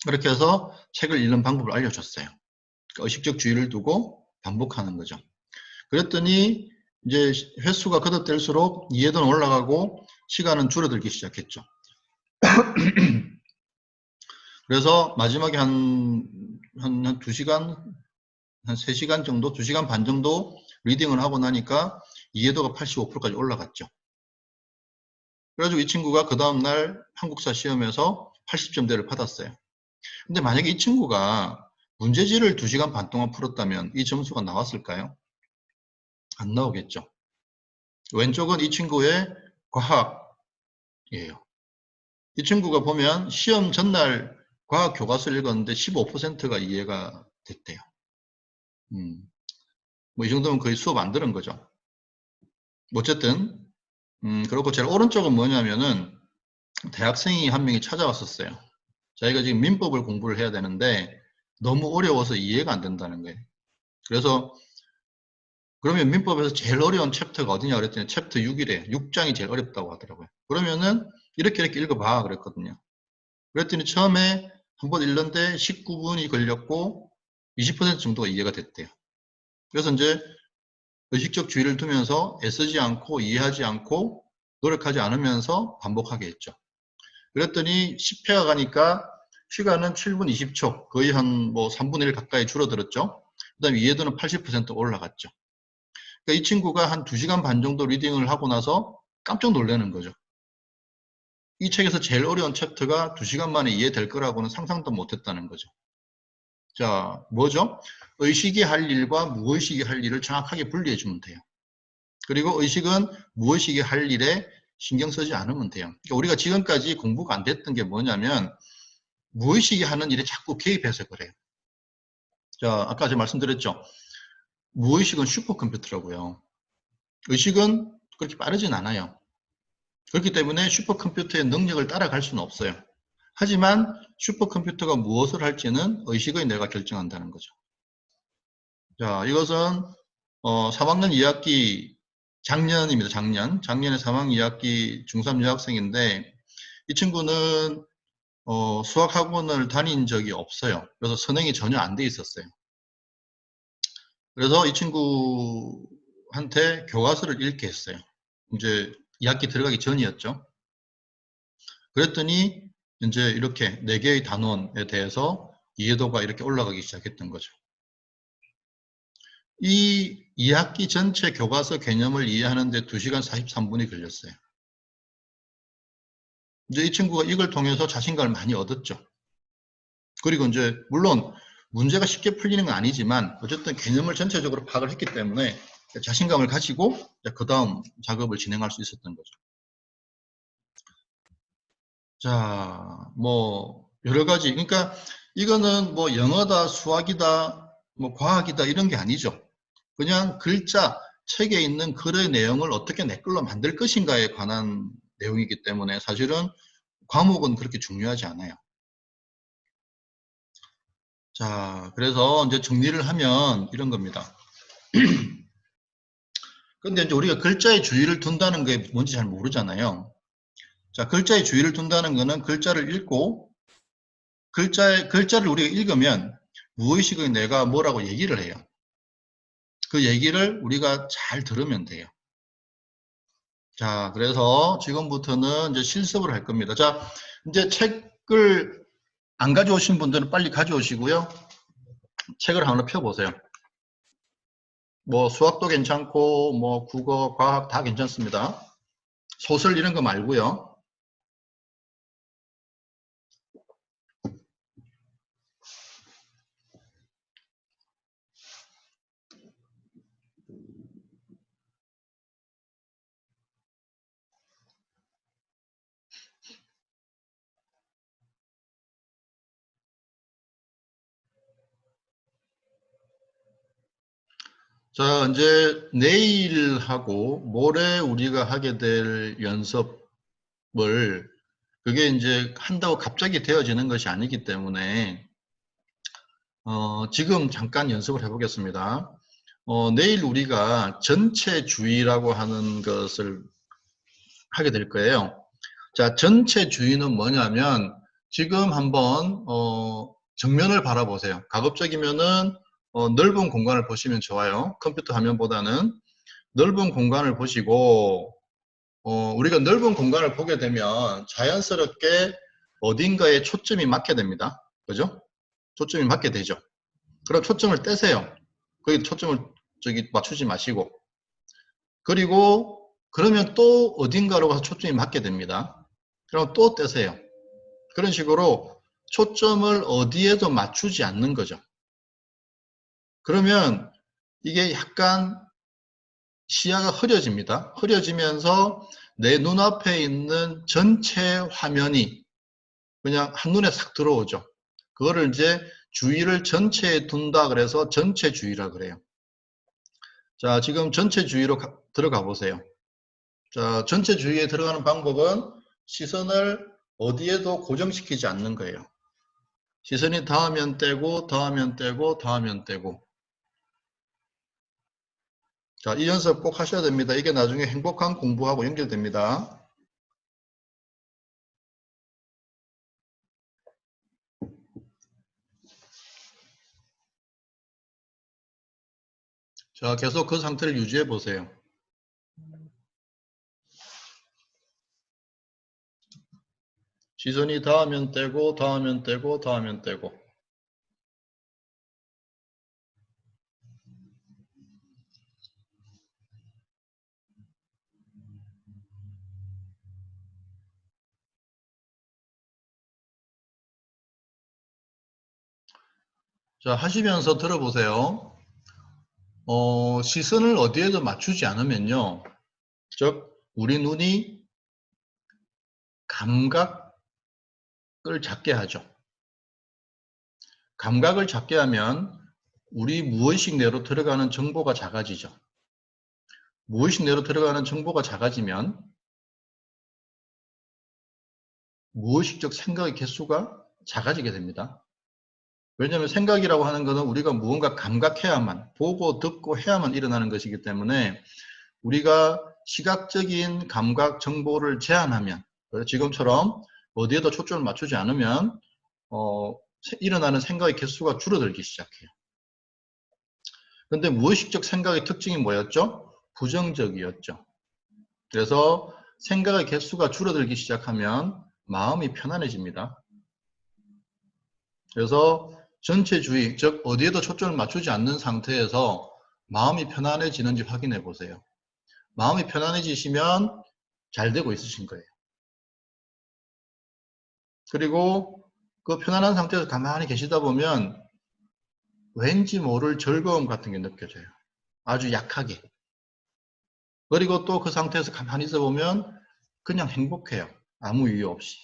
[SPEAKER 1] 그렇게 해서 책을 읽는 방법을 알려줬어요. 그러니까 의식적 주의를 두고 반복하는 거죠. 그랬더니 이제 횟수가 거듭될수록 이해도는 올라가고 시간은 줄어들기 시작했죠. 그래서 마지막에 한 2시간, 한 3시간 정도, 2시간 반 정도 리딩을 하고 나니까 이해도가 85%까지 올라갔죠. 그래가지고 이 친구가 그 다음날 한국사 시험에서 80점대를 받았어요. 근데 만약에 이 친구가 문제지를 2시간 반 동안 풀었다면 이 점수가 나왔을까요? 안 나오겠죠. 왼쪽은 이 친구의 과학이에요. 이 친구가 보면 시험 전날 과학 교과서를 읽었는데 15%가 이해가 됐대요. 뭐 이 정도면 거의 수업 안 들은 거죠. 어쨌든 그렇고 제일 오른쪽은 뭐냐면은 대학생이 한 명이 찾아왔었어요. 자기가 지금 민법을 공부를 해야 되는데 너무 어려워서 이해가 안 된다는 거예요. 그래서 그러면 민법에서 제일 어려운 챕터가 어디냐 그랬더니 챕터 6이래. 6장이 제일 어렵다고 하더라고요. 그러면은 이렇게 읽어봐 그랬거든요. 그랬더니 처음에 한번 읽는데 19분이 걸렸고 20% 정도가 이해가 됐대요. 그래서 이제 의식적 주의를 두면서 애쓰지 않고 이해하지 않고 노력하지 않으면서 반복하게 했죠. 그랬더니 10회가 가니까 시간은 7분 20초, 거의 한 뭐 3분의 1 가까이 줄어들었죠. 그 다음에 이해도는 80% 올라갔죠. 그러니까 이 친구가 한 2시간 반 정도 리딩을 하고 나서 깜짝 놀라는 거죠. 이 책에서 제일 어려운 챕터가 2시간 만에 이해될 거라고는 상상도 못했다는 거죠. 자, 뭐죠? 의식이 할 일과 무의식이 할 일을 정확하게 분리해 주면 돼요. 그리고 의식은 무의식이 할 일에 신경 쓰지 않으면 돼요. 그러니까 우리가 지금까지 공부가 안 됐던 게 뭐냐면 무의식이 하는 일에 자꾸 개입해서 그래요. 자, 아까 제가 말씀드렸죠. 무의식은 슈퍼컴퓨터라고요. 의식은 그렇게 빠르진 않아요. 그렇기 때문에 슈퍼컴퓨터의 능력을 따라갈 수는 없어요. 하지만 슈퍼컴퓨터가 무엇을 할지는 의식의 내가 결정한다는 거죠. 자, 이것은 3학년 2학기 작년입니다. 작년에 3학년 2학기 중3 여학생인데 이 친구는 수학학원을 다닌 적이 없어요. 그래서 선행이 전혀 안 돼 있었어요. 그래서 이 친구한테 교과서를 읽게 했어요. 이제 2학기 들어가기 전이었죠. 그랬더니 이제 이렇게 4개의 단원에 대해서 이해도가 이렇게 올라가기 시작했던 거죠. 이 2학기 전체 교과서 개념을 이해하는데 2시간 43분이 걸렸어요. 이제 이 친구가 이걸 통해서 자신감을 많이 얻었죠. 그리고 이제 물론 문제가 쉽게 풀리는 건 아니지만 어쨌든 개념을 전체적으로 파악을 했기 때문에 자신감을 가지고 그 다음 작업을 진행할 수 있었던 거죠. 자, 뭐 여러 가지, 그러니까 이거는 뭐 영어다, 수학이다, 뭐 과학이다 이런 게 아니죠. 그냥 글자, 책에 있는 글의 내용을 어떻게 내 걸로 만들 것인가에 관한 내용이기 때문에 사실은 과목은 그렇게 중요하지 않아요. 자, 그래서 이제 정리를 하면 이런 겁니다. 근데 이제 우리가 글자의 주의를 둔다는 게 뭔지 잘 모르잖아요. 자, 글자의 주의를 둔다는 거는 글자를 읽고 글자를 우리가 읽으면 무의식의 내가 뭐라고 얘기를 해요. 그 얘기를 우리가 잘 들으면 돼요. 자, 그래서 지금부터는 이제 실습을 할 겁니다. 자, 이제 책을 안 가져오신 분들은 빨리 가져오시고요. 책을 하나 펴보세요. 뭐 수학도 괜찮고 뭐 국어, 과학 다 괜찮습니다. 소설 이런 거 말고요. 자, 이제 내일하고 모레 우리가 하게 될 연습을 그게 이제 한다고 갑자기 되어지는 것이 아니기 때문에 지금 잠깐 연습을 해보겠습니다. 내일 우리가 전체주의라고 하는 것을 하게 될 거예요. 자, 전체주의는 뭐냐면 지금 한번 정면을 바라보세요. 가급적이면은 넓은 공간을 보시면 좋아요. 컴퓨터 화면보다는 넓은 공간을 보시고 우리가 넓은 공간을 보게 되면 자연스럽게 어딘가에 초점이 맞게 됩니다. 그죠? 초점이 맞게 되죠. 그럼 초점을 떼세요. 거기 초점을 맞추지 마시고. 그리고 그러면 또 어딘가로 가서 초점이 맞게 됩니다. 그럼 또 떼세요. 그런 식으로 초점을 어디에도 맞추지 않는 거죠. 그러면 이게 약간 시야가 흐려집니다. 흐려지면서 내 눈앞에 있는 전체 화면이 그냥 한눈에 싹 들어오죠. 그거를 이제 주의를 전체에 둔다 그래서 전체주의라 그래요. 자, 지금 전체주의로 들어가 보세요. 자, 전체주의에 들어가는 방법은 시선을 어디에도 고정시키지 않는 거예요. 시선이 닿으면 떼고, 닿으면 떼고, 닿으면 떼고. 자, 이 연습 꼭 하셔야 됩니다. 이게 나중에 행복한 공부하고 연결됩니다. 자, 계속 그 상태를 유지해 보세요. 시선이 닿으면 떼고, 닿으면 떼고, 닿으면 떼고. 자, 하시면서 들어보세요. 시선을 어디에도 맞추지 않으면요. 즉, 우리 눈이 감각을 잡게 하죠. 감각을 잡게 하면 우리 무의식 내로 들어가는 정보가 작아지죠. 무의식 내로 들어가는 정보가 작아지면 무의식적 생각의 개수가 작아지게 됩니다. 왜냐하면 생각이라고 하는 것은 우리가 무언가 감각해야만, 보고 듣고 해야만 일어나는 것이기 때문에 우리가 시각적인 감각 정보를 제한하면, 지금처럼 어디에도 초점을 맞추지 않으면 일어나는 생각의 개수가 줄어들기 시작해요. 그런데 무의식적 생각의 특징이 뭐였죠? 부정적이었죠. 그래서 생각의 개수가 줄어들기 시작하면 마음이 편안해집니다. 그래서 전체주의, 즉 어디에도 초점을 맞추지 않는 상태에서 마음이 편안해지는지 확인해 보세요. 마음이 편안해지시면 잘 되고 있으신 거예요. 그리고 그 편안한 상태에서 가만히 계시다 보면 왠지 모를 즐거움 같은 게 느껴져요. 아주 약하게. 그리고 또 그 상태에서 가만히 있어 보면 그냥 행복해요. 아무 이유 없이.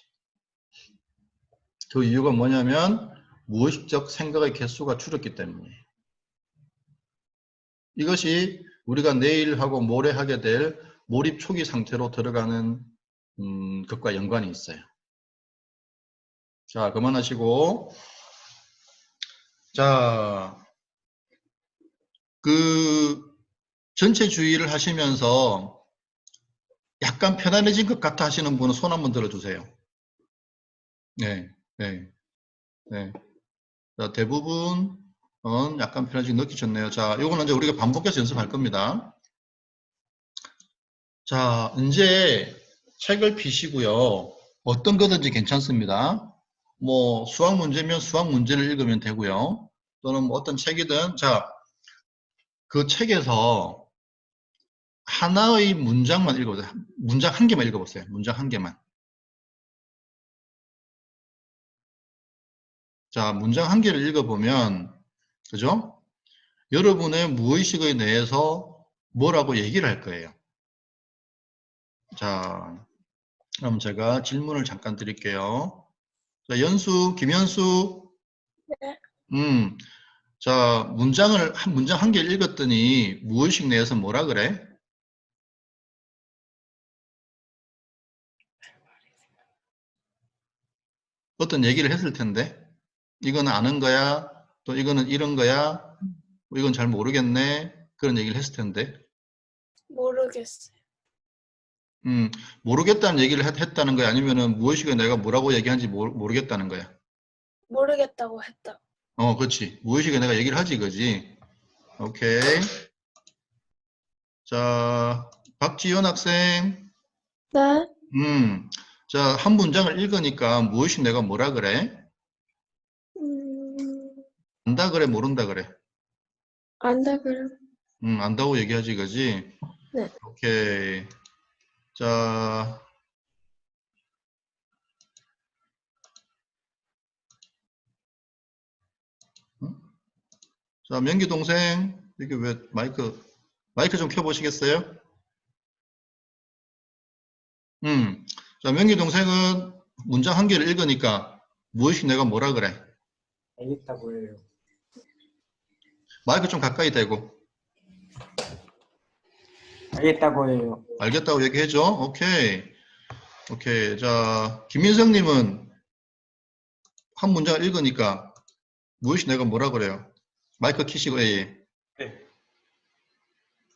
[SPEAKER 1] 그 이유가 뭐냐면 무의식적 생각의 개수가 줄었기 때문이에요. 이것이 우리가 내일 하고 모레 하게 될 몰입 초기 상태로 들어가는 것과 연관이 있어요. 자, 그만하시고. 자, 그 전체주의를 하시면서 약간 편안해진 것 같아 하시는 분은 손 한번 들어주세요. 네, 네, 네. 자, 대부분은 약간 편안해진 느끼셨네요. 자, 요거는 이제 우리가 반복해서 연습할 겁니다. 자, 이제 책을 피시고요. 어떤 거든지 괜찮습니다. 뭐 수학 문제면 수학 문제를 읽으면 되고요. 또는 뭐 어떤 책이든 자, 그 책에서 하나의 문장만 읽어보세요. 문장 한 개만 읽어보세요. 문장 한 개만. 자, 문장 한 개를 읽어보면 그죠? 여러분의 무의식의 내에서 뭐라고 얘기를 할 거예요. 자, 그럼 제가 질문을 잠깐 드릴게요. 자, 김현수.
[SPEAKER 2] 네.
[SPEAKER 1] 자, 문장 한 개를 읽었더니 무의식 내에서 뭐라 그래? 어떤 얘기를 했을 텐데, 이거는 아는 거야, 또 이거는 이런 거야, 이건 잘 모르겠네, 그런 얘기를 했을 텐데.
[SPEAKER 2] 모르겠어요.
[SPEAKER 1] 모르겠다는 얘기를 했다는 거야? 아니면은 무엇이가 내가 뭐라고 얘기하는지 모르겠다는 거야?
[SPEAKER 2] 모르겠다고 했다.
[SPEAKER 1] 그렇지. 무엇이가 내가 얘기를 하지, 그지? 오케이. 자, 박지연 학생.
[SPEAKER 2] 네.
[SPEAKER 1] 자, 한 문장을 읽으니까 무엇이 내가 뭐라 그래? 안다 그래, 모른다 그래?
[SPEAKER 2] 안다 그래.
[SPEAKER 1] 안다고 얘기하지, 그지?
[SPEAKER 2] 네.
[SPEAKER 1] 오케이. 자, 자, 명기 동생. 이게 왜 마이크 좀 켜보시겠어요? 자, 명기 동생은 문장 한 개를 읽으니까 무엇이 내가 뭐라 그래?
[SPEAKER 3] 알겠다고 해요.
[SPEAKER 1] 마이크 좀 가까이 대고.
[SPEAKER 3] 알겠다고 해요.
[SPEAKER 1] 알겠다고 얘기해줘. 오케이. 오케이. 자, 김민성님은 한 문장을 읽으니까 무엇이 내가 뭐라 그래요? 마이크 키시고, 예.
[SPEAKER 4] 네.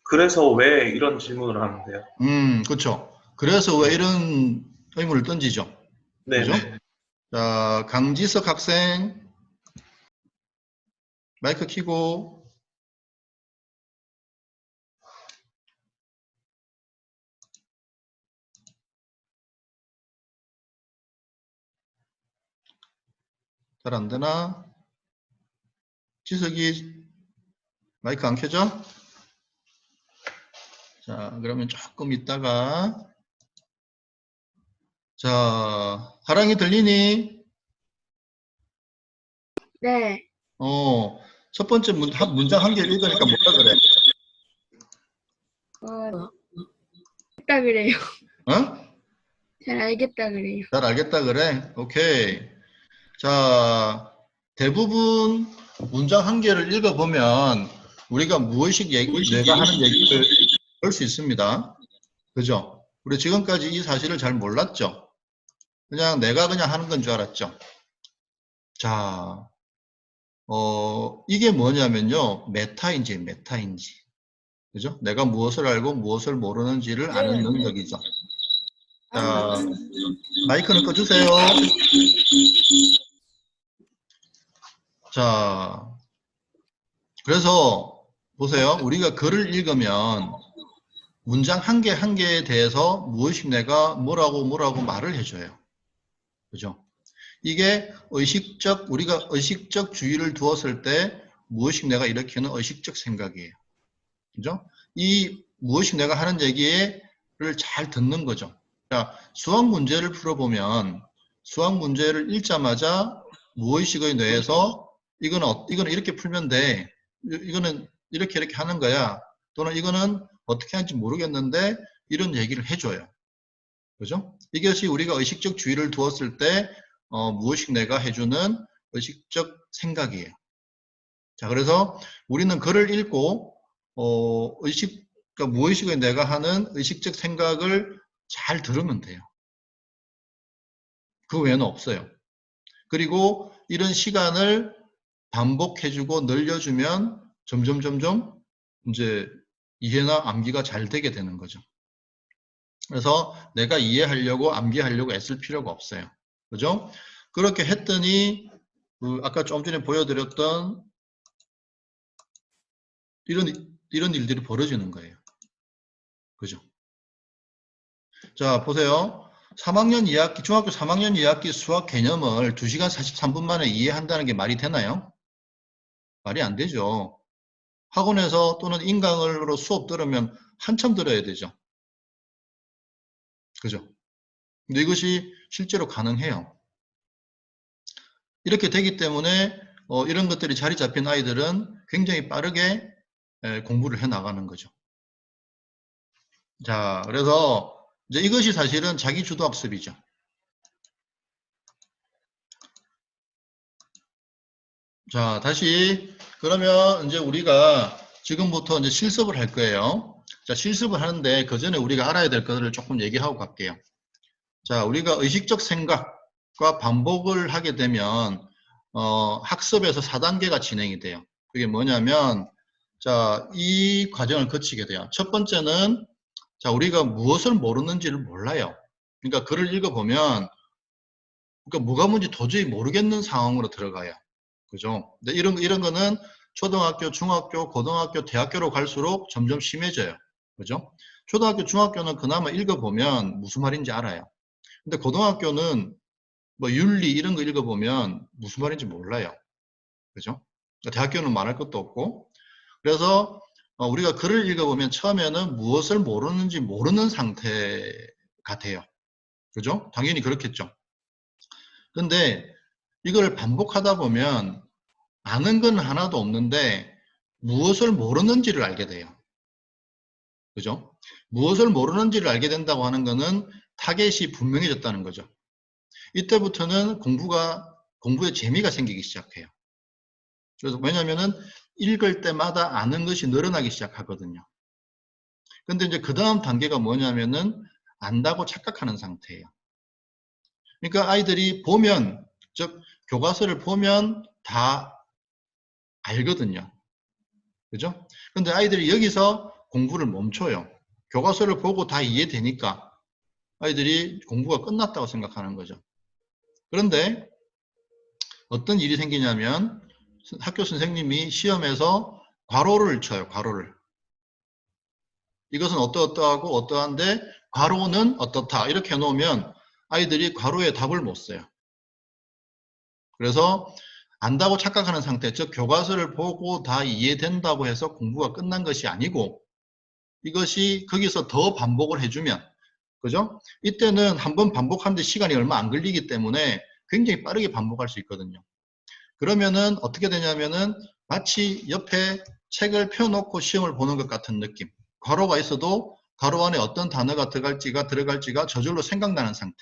[SPEAKER 4] 그래서 왜 이런 질문을 하는데요?
[SPEAKER 1] 그렇죠. 그래서 왜 이런 의문을 던지죠?
[SPEAKER 4] 네.
[SPEAKER 1] 그죠? 자, 강지석 학생. 마이크 키고. 잘 안 되나? 지석이 마이크 안 켜져? 자, 그러면 조금 있다가. 자, 하랑이 들리니?
[SPEAKER 2] 네.
[SPEAKER 1] 첫 번째 문장 한 개 읽으니까 뭐라 그래?
[SPEAKER 2] 알겠다 그래요.
[SPEAKER 1] 어?
[SPEAKER 2] 잘 알겠다 그래요.
[SPEAKER 1] 잘 알겠다 그래? 오케이. 자, 대부분 문장 한 개를 읽어보면 우리가 내가 하는 얘기를 할 수 있습니다. 그죠? 우리 지금까지 이 사실을 잘 몰랐죠? 내가 그냥 하는 건 줄 알았죠? 자, 이게 뭐냐면요. 메타인지. 그죠? 내가 무엇을 알고 무엇을 모르는지를 아는 능력이죠. 자, 마이크는 꺼주세요. 자, 그래서 보세요. 우리가 글을 읽으면 문장 한 개 한 개에 대해서 무엇이 내가 뭐라고 말을 해줘요. 그죠? 이게 우리가 의식적 주의를 두었을 때 무엇이 내가 일으키는 의식적 생각이에요. 그죠? 이 무엇이 내가 하는 얘기를 잘 듣는 거죠. 자, 수학 문제를 풀어보면 수학 문제를 읽자마자 무의식의 뇌에서 이거는 이렇게 풀면 돼. 이거는 이렇게 하는 거야. 또는 이거는 어떻게 하는지 모르겠는데 이런 얘기를 해줘요. 그죠? 이것이 우리가 의식적 주의를 두었을 때 무의식 내가 해주는 의식적 생각이에요. 자, 그래서 우리는 글을 읽고 그러니까 무의식의 내가 하는 의식적 생각을 잘 들으면 돼요. 그 외에는 없어요. 그리고 이런 시간을 반복해주고 늘려주면 점점 이제 이해나 암기가 잘 되게 되는 거죠. 그래서 내가 이해하려고 암기하려고 애쓸 필요가 없어요. 그죠? 그렇게 했더니 아까 좀 전에 보여드렸던 이런 일들이 벌어지는 거예요. 그죠? 자, 보세요. 3학년 2학기, 중학교 3학년 2학기 수학 개념을 2시간 43분 만에 이해한다는 게 말이 되나요? 말이 안 되죠. 학원에서 또는 인강으로 수업 들으면 한참 들어야 되죠. 그죠? 근데 이것이 실제로 가능해요. 이렇게 되기 때문에 이런 것들이 자리 잡힌 아이들은 굉장히 빠르게 공부를 해 나가는 거죠. 자, 그래서 이제 이것이 사실은 자기 주도 학습이죠. 자, 다시 그러면 이제 우리가 지금부터 이제 실습을 할 거예요. 자, 실습을 하는데 그 전에 우리가 알아야 될 것을 조금 얘기하고 갈게요. 자, 우리가 의식적 생각과 반복을 하게 되면 학습에서 4단계가 진행이 돼요. 그게 뭐냐면 자, 이 과정을 거치게 돼요. 첫 번째는 자, 우리가 무엇을 모르는지를 몰라요. 그러니까 글을 읽어보면 그러니까 뭐가 뭔지 도저히 모르겠는 상황으로 들어가요. 그죠? 근데 이런 거는 초등학교, 중학교, 고등학교, 대학교로 갈수록 점점 심해져요. 그죠? 초등학교, 중학교는 그나마 읽어보면 무슨 말인지 알아요. 근데 고등학교는 뭐 윤리 이런 거 읽어보면 무슨 말인지 몰라요. 그죠? 그러니까 대학교는 말할 것도 없고. 그래서 우리가 글을 읽어보면 처음에는 무엇을 모르는지 모르는 상태 같아요. 그죠? 당연히 그렇겠죠. 근데 이걸 반복하다 보면 아는 건 하나도 없는데 무엇을 모르는지를 알게 돼요. 그죠? 무엇을 모르는지를 알게 된다고 하는 거는 타겟이 분명해졌다는 거죠. 이때부터는 공부에 재미가 생기기 시작해요. 그래서 왜냐면은 읽을 때마다 아는 것이 늘어나기 시작하거든요. 근데 이제 그 다음 단계가 뭐냐면은 안다고 착각하는 상태예요. 그러니까 아이들이 보면, 즉 교과서를 보면 다 알거든요. 그죠? 근데 아이들이 여기서 공부를 멈춰요. 교과서를 보고 다 이해되니까 아이들이 공부가 끝났다고 생각하는 거죠. 그런데 어떤 일이 생기냐면 학교 선생님이 시험에서 괄호를 쳐요. 괄호를. 이것은 어떠어떠하고 어떠한데 괄호는 어떻다. 이렇게 해놓으면 아이들이 괄호에 답을 못 써요. 그래서 안다고 착각하는 상태, 즉 교과서를 보고 다 이해된다고 해서 공부가 끝난 것이 아니고 이것이 거기서 더 반복을 해주면 그죠? 이때는 한번 반복하는데 시간이 얼마 안 걸리기 때문에 굉장히 빠르게 반복할 수 있거든요. 그러면은 어떻게 되냐면은 마치 옆에 책을 펴놓고 시험을 보는 것 같은 느낌. 괄호가 있어도 괄호 안에 어떤 단어가 들어갈지가 저절로 생각나는 상태.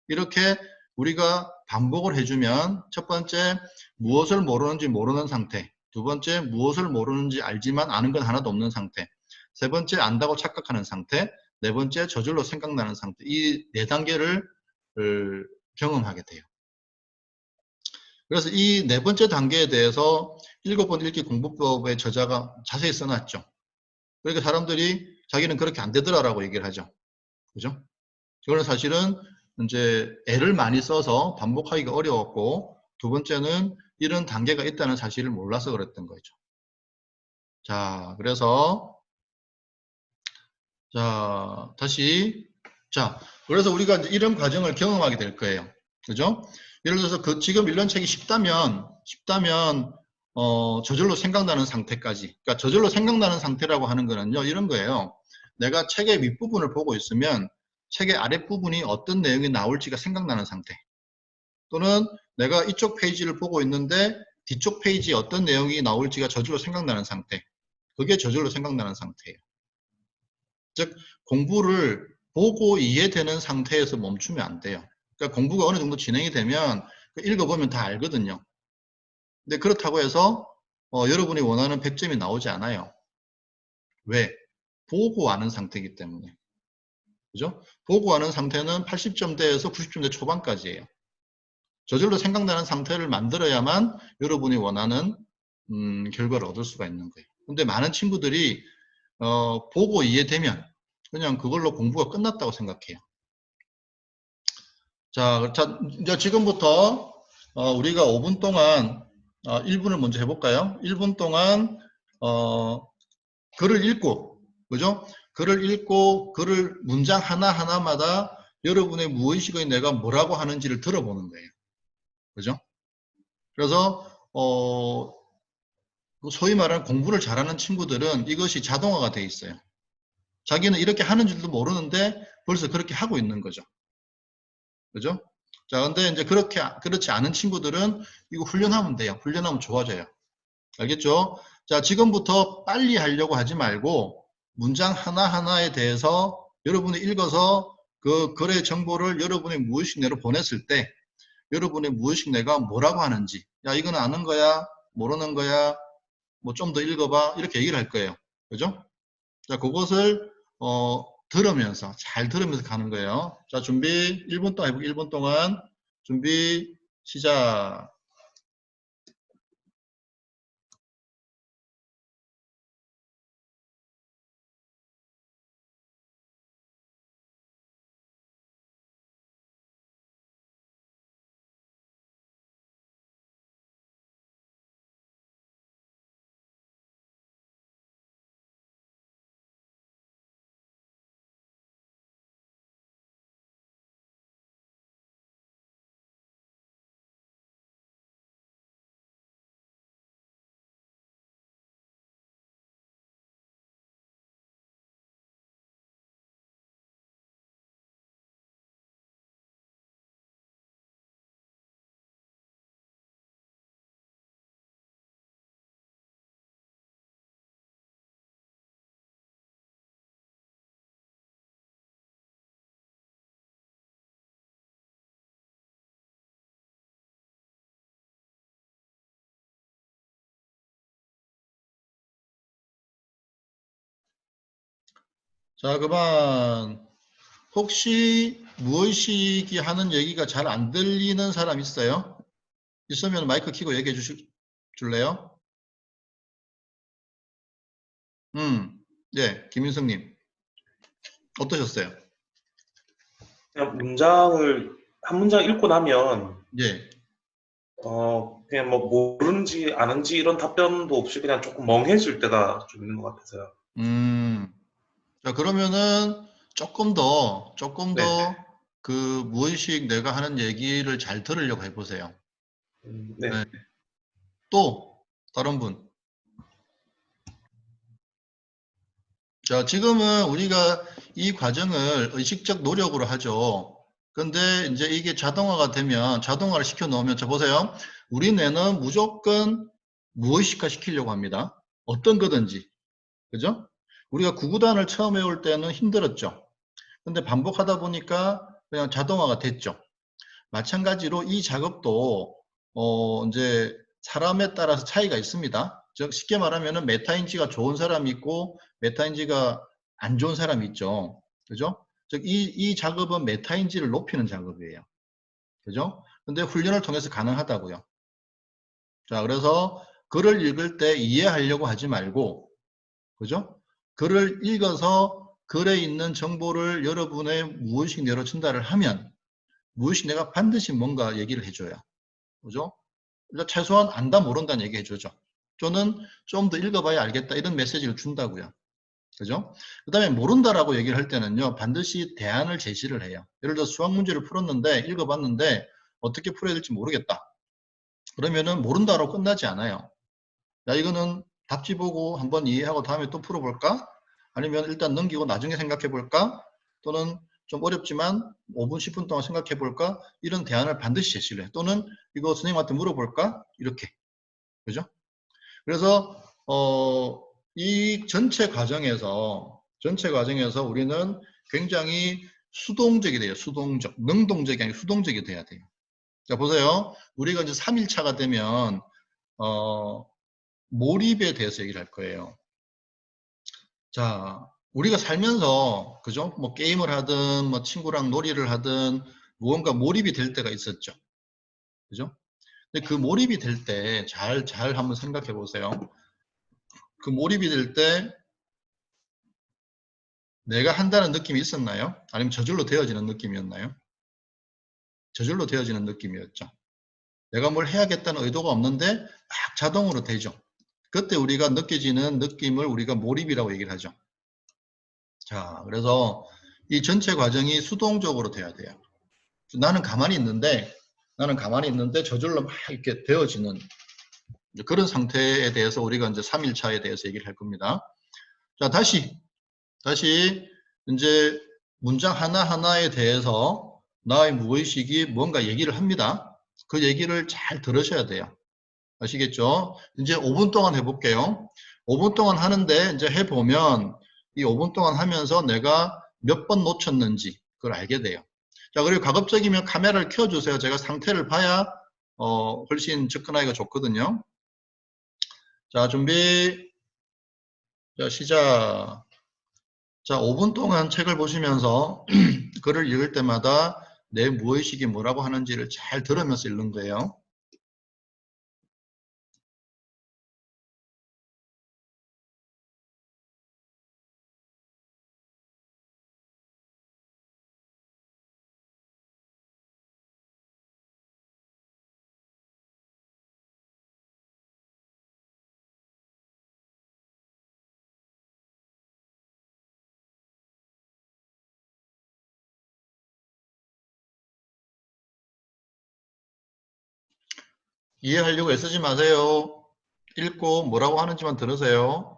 [SPEAKER 1] 이렇게 우리가 반복을 해주면 첫 번째 무엇을 모르는지 모르는 상태, 두 번째 무엇을 모르는지 알지만 아는 건 하나도 없는 상태, 세 번째 안다고 착각하는 상태, 네 번째 저절로 생각나는 상태. 이 네 단계를 경험하게 돼요. 그래서 이 네 번째 단계에 대해서 7번 읽기 공부법의 저자가 자세히 써놨죠. 그러니까 사람들이 자기는 그렇게 안 되더라라고 얘기를 하죠. 그죠? 이거는 사실은 이제 애를 많이 써서 반복하기가 어려웠고, 두 번째는 이런 단계가 있다는 사실을 몰라서 그랬던 거죠. 자, 그래서 자, 다시 그래서 우리가 이제 이런 과정을 경험하게 될 거예요. 그죠? 예를 들어서 지금 읽는 책이 쉽다면 저절로 생각나는 상태까지. 그러니까 저절로 생각나는 상태라고 하는 거는요, 이런 거예요. 내가 책의 윗부분을 보고 있으면 책의 아랫부분이 어떤 내용이 나올지가 생각나는 상태. 또는 내가 이쪽 페이지를 보고 있는데 뒤쪽 페이지에 어떤 내용이 나올지가 저절로 생각나는 상태. 그게 저절로 생각나는 상태예요. 즉 공부를 보고 이해되는 상태에서 멈추면 안 돼요. 그러니까 공부가 어느 정도 진행이 되면 읽어보면 다 알거든요. 근데 그렇다고 해서 여러분이 원하는 100점이 나오지 않아요. 왜? 보고 아는 상태이기 때문에. 그죠? 보고 아는 상태는 80점대에서 90점대 초반까지예요. 저절로 생각나는 상태를 만들어야만 여러분이 원하는 결과를 얻을 수가 있는 거예요. 근데 많은 친구들이 보고 이해되면 그냥 그걸로 공부가 끝났다고 생각해요. 자, 이제 지금부터 우리가 5분 동안 1분을 먼저 해볼까요? 1분 동안 글을 읽고, 그죠? 글을 읽고 글을 문장 하나하나마다 여러분의 무의식의 내가 뭐라고 하는지를 들어보는 거예요. 그죠? 그래서 소위 말하는 공부를 잘하는 친구들은 이것이 자동화가 돼 있어요. 자기는 이렇게 하는 줄도 모르는데 벌써 그렇게 하고 있는 거죠. 그죠? 자, 근데 이제 그렇지 않은 친구들은 이거 훈련하면 돼요. 훈련하면 좋아져요. 알겠죠? 자, 지금부터 빨리 하려고 하지 말고 문장 하나하나에 대해서 여러분이 읽어서 그 글의 정보를 여러분의 무의식 내로 보냈을 때 여러분의 무의식 내가 뭐라고 하는지, 야, 이건 아는 거야, 모르는 거야, 뭐 좀 더 읽어봐, 이렇게 얘기를 할 거예요. 그죠? 자, 그것을 잘 들으면서 가는 거예요. 자, 준비 1분 동안 해볼게요. 1분 동안 준비 시작. 자, 그만. 혹시 무의식이 하는 얘기가 잘 안 들리는 사람 있어요? 있으면 마이크 켜고 얘기해 줄래요? 예, 김윤성님. 어떠셨어요?
[SPEAKER 4] 그냥 한 문장 읽고 나면,
[SPEAKER 1] 예.
[SPEAKER 4] 그냥 뭐 모르는지 아는지 이런 답변도 없이 그냥 조금 멍해질 때가 좀 있는 것 같아서요.
[SPEAKER 1] 자, 그러면은 조금
[SPEAKER 4] 네.
[SPEAKER 1] 더 그 무의식 내가 하는 얘기를 잘 들으려고 해보세요.
[SPEAKER 4] 네.
[SPEAKER 1] 네. 또, 다른 분. 자, 지금은 우리가 이 과정을 의식적 노력으로 하죠. 근데 이제 이게 자동화가 되면, 자동화를 시켜 놓으면, 자, 보세요. 우리 뇌는 무조건 무의식화 시키려고 합니다. 어떤 거든지. 그죠? 우리가 구구단을 처음 외울 때는 힘들었죠. 근데 반복하다 보니까 그냥 자동화가 됐죠. 마찬가지로 이 작업도 이제 사람에 따라서 차이가 있습니다. 즉 쉽게 말하면은 메타인지가 좋은 사람이 있고 메타인지가 안 좋은 사람이 있죠. 그죠? 즉 이 작업은 메타인지를 높이는 작업이에요. 그죠? 근데 훈련을 통해서 가능하다고요. 자, 그래서 글을 읽을 때 이해하려고 하지 말고, 그죠? 글을 읽어서 글에 있는 정보를 여러분의 무의식 뇌로 전달을 하면 무의식 뇌가 반드시 뭔가 얘기를 해줘요. 그죠? 그러니까 최소한 안다 모른다는 얘기 해주죠. 또는 좀 더 읽어봐야 알겠다 이런 메시지를 준다고요. 그죠? 그 다음에 모른다라고 얘기를 할 때는요, 반드시 대안을 제시를 해요. 예를 들어 수학 문제를 풀었는데, 읽어봤는데, 어떻게 풀어야 될지 모르겠다. 그러면은 모른다로 끝나지 않아요. 야, 이거는 답지 보고 한번 이해하고 다음에 또 풀어볼까? 아니면 일단 넘기고 나중에 생각해 볼까? 또는 좀 어렵지만 5분, 10분 동안 생각해 볼까? 이런 대안을 반드시 제시를 해. 또는 이거 선생님한테 물어볼까? 이렇게. 그죠? 그래서, 이 전체 과정에서 우리는 굉장히 수동적이 돼요. 수동적. 능동적이 아니고 수동적이 돼야 돼요. 자, 보세요. 우리가 이제 3일차가 되면, 몰입에 대해서 얘기를 할 거예요. 자, 우리가 살면서, 그죠? 뭐 게임을 하든, 뭐 친구랑 놀이를 하든, 무언가 몰입이 될 때가 있었죠. 그죠? 근데 그 몰입이 될 때, 잘 한번 생각해 보세요. 그 몰입이 될 때, 내가 한다는 느낌이 있었나요? 아니면 저절로 되어지는 느낌이었나요? 저절로 되어지는 느낌이었죠. 내가 뭘 해야겠다는 의도가 없는데, 막 자동으로 되죠. 그때 우리가 느껴지는 느낌을 우리가 몰입이라고 얘기를 하죠. 자, 그래서 이 전체 과정이 수동적으로 돼야 돼요. 나는 가만히 있는데 저절로 막 이렇게 되어지는 그런 상태에 대해서 우리가 이제 3일차에 대해서 얘기를 할 겁니다. 자, 다시 이제 문장 하나하나에 대해서 나의 무의식이 뭔가 얘기를 합니다. 그 얘기를 잘 들으셔야 돼요. 아시겠죠? 이제 5분 동안 해볼게요. 5분 동안 하는데 이제 해보면 이 5분 동안 하면서 내가 몇 번 놓쳤는지 그걸 알게 돼요. 자, 그리고 가급적이면 카메라를 켜주세요. 제가 상태를 봐야 훨씬 접근하기가 좋거든요. 자, 준비. 자, 시작. 자, 5분 동안 책을 보시면서 글을 읽을 때마다 내 무의식이 뭐라고 하는지를 잘 들으면서 읽는 거예요. 이해하려고 애쓰지 마세요. 읽고 뭐라고 하는지만 들으세요.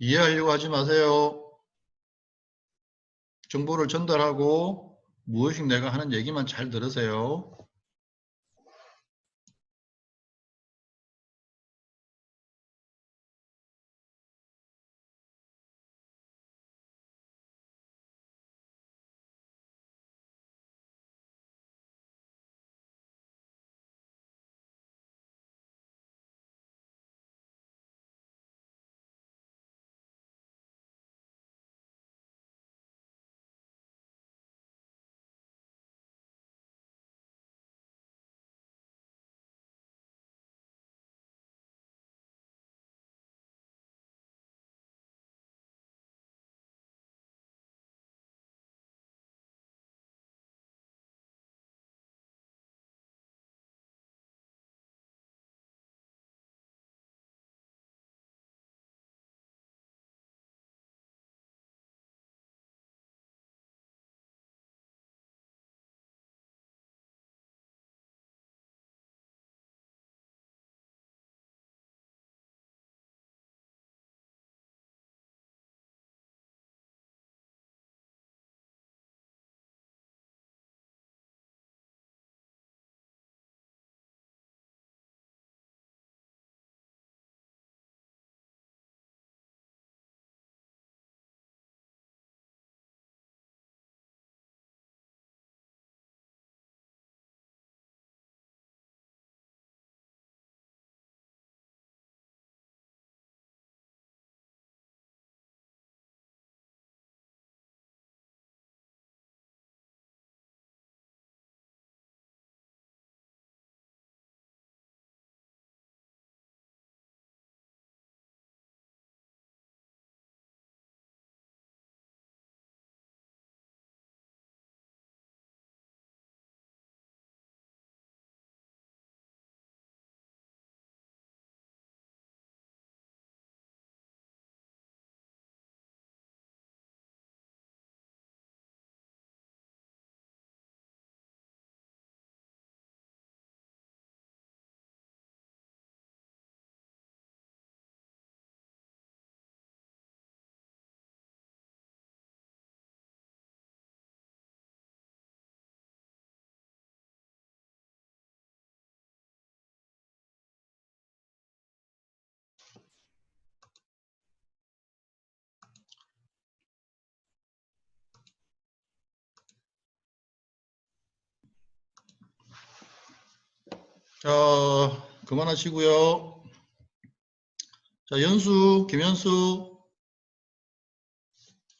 [SPEAKER 1] 이해하려고 하지 마세요. 정보를 전달하고 무엇이 내가 하는 얘기만 잘 들으세요. 자, 그만하시고요. 자, 연수, 김연수,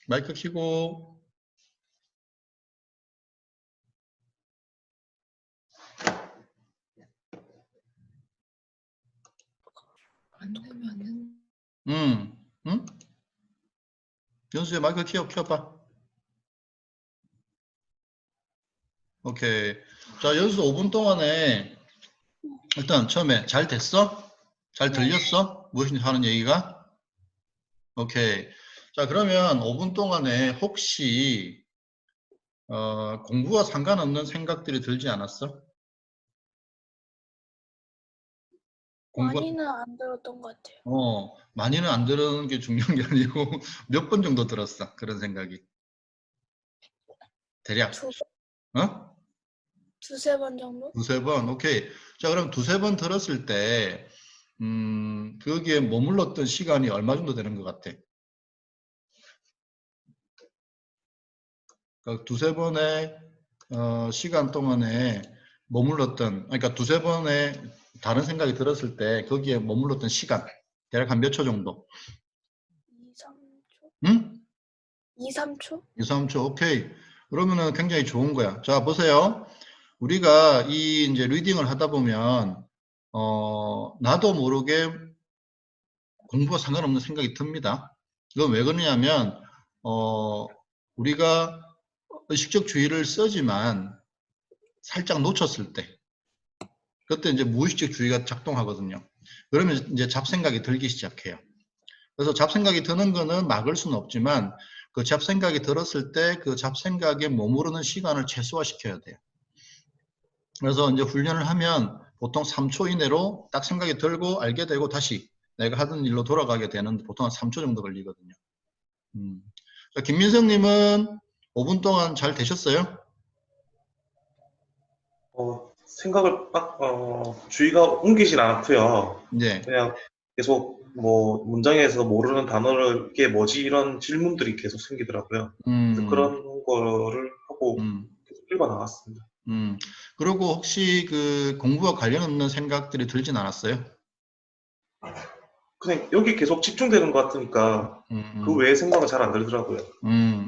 [SPEAKER 1] 마이크 켜고.
[SPEAKER 2] 안 되면은
[SPEAKER 1] 응? 연수야, 마이크 켜봐. 오케이. 자, 연수 5분 동안에 일단 처음에 잘 됐어? 잘 들렸어? 무엇인지 하는 얘기가? 오케이. 자, 그러면 5분 동안에 혹시 공부와 상관없는 생각들이 들지 않았어?
[SPEAKER 2] 많이는 안 들었던 것 같아요.
[SPEAKER 1] 많이는 안 들은 게 중요한 게 아니고 몇 번 정도 들었어? 그런 생각이. 대략. 어?
[SPEAKER 2] 두세 번 정도?
[SPEAKER 1] 두세 번. 오케이. 자, 그럼 두세 번 들었을 때, 거기에 머물렀던 시간이 얼마 정도 되는 것 같아? 그러니까 두세 번의 시간 동안에 머물렀던, 그러니까 두세 번의 다른 생각이 들었을 때 거기에 머물렀던 시간, 대략 한 몇 초 정도?
[SPEAKER 2] 2, 3초?
[SPEAKER 1] 응?
[SPEAKER 2] 2, 3초?
[SPEAKER 1] 2, 3초. 오케이. 그러면은 굉장히 좋은 거야. 자, 보세요. 우리가 이 이제 리딩을 하다 보면, 나도 모르게 공부와 상관없는 생각이 듭니다. 이건 왜 그러냐면, 우리가 의식적 주의를 쓰지만 살짝 놓쳤을 때, 그때 이제 무의식적 주의가 작동하거든요. 그러면 이제 잡생각이 들기 시작해요. 그래서 잡생각이 드는 거는 막을 수는 없지만 그 잡생각이 들었을 때 그 잡생각에 머무르는 시간을 최소화시켜야 돼요. 그래서 이제 훈련을 하면 보통 3초 이내로 딱 생각이 들고 알게 되고 다시 내가 하던 일로 돌아가게 되는데 보통 한 3초 정도 걸리거든요. 자, 김민성님은 5분 동안 잘 되셨어요?
[SPEAKER 4] 생각을 막, 주의가 옮기진 않고요.
[SPEAKER 1] 네.
[SPEAKER 4] 그냥 계속 뭐 문장에서 모르는 단어를 이게 뭐지 이런 질문들이 계속 생기더라고요. 그래서 그런 거를 하고 계속 읽어 나갔습니다.
[SPEAKER 1] 그리고 혹시 그 공부와 관련 없는 생각들이 들진 않았어요?
[SPEAKER 4] 그냥 여기 계속 집중되는 것 같으니까 그 외의 생각은 잘 안 들더라고요.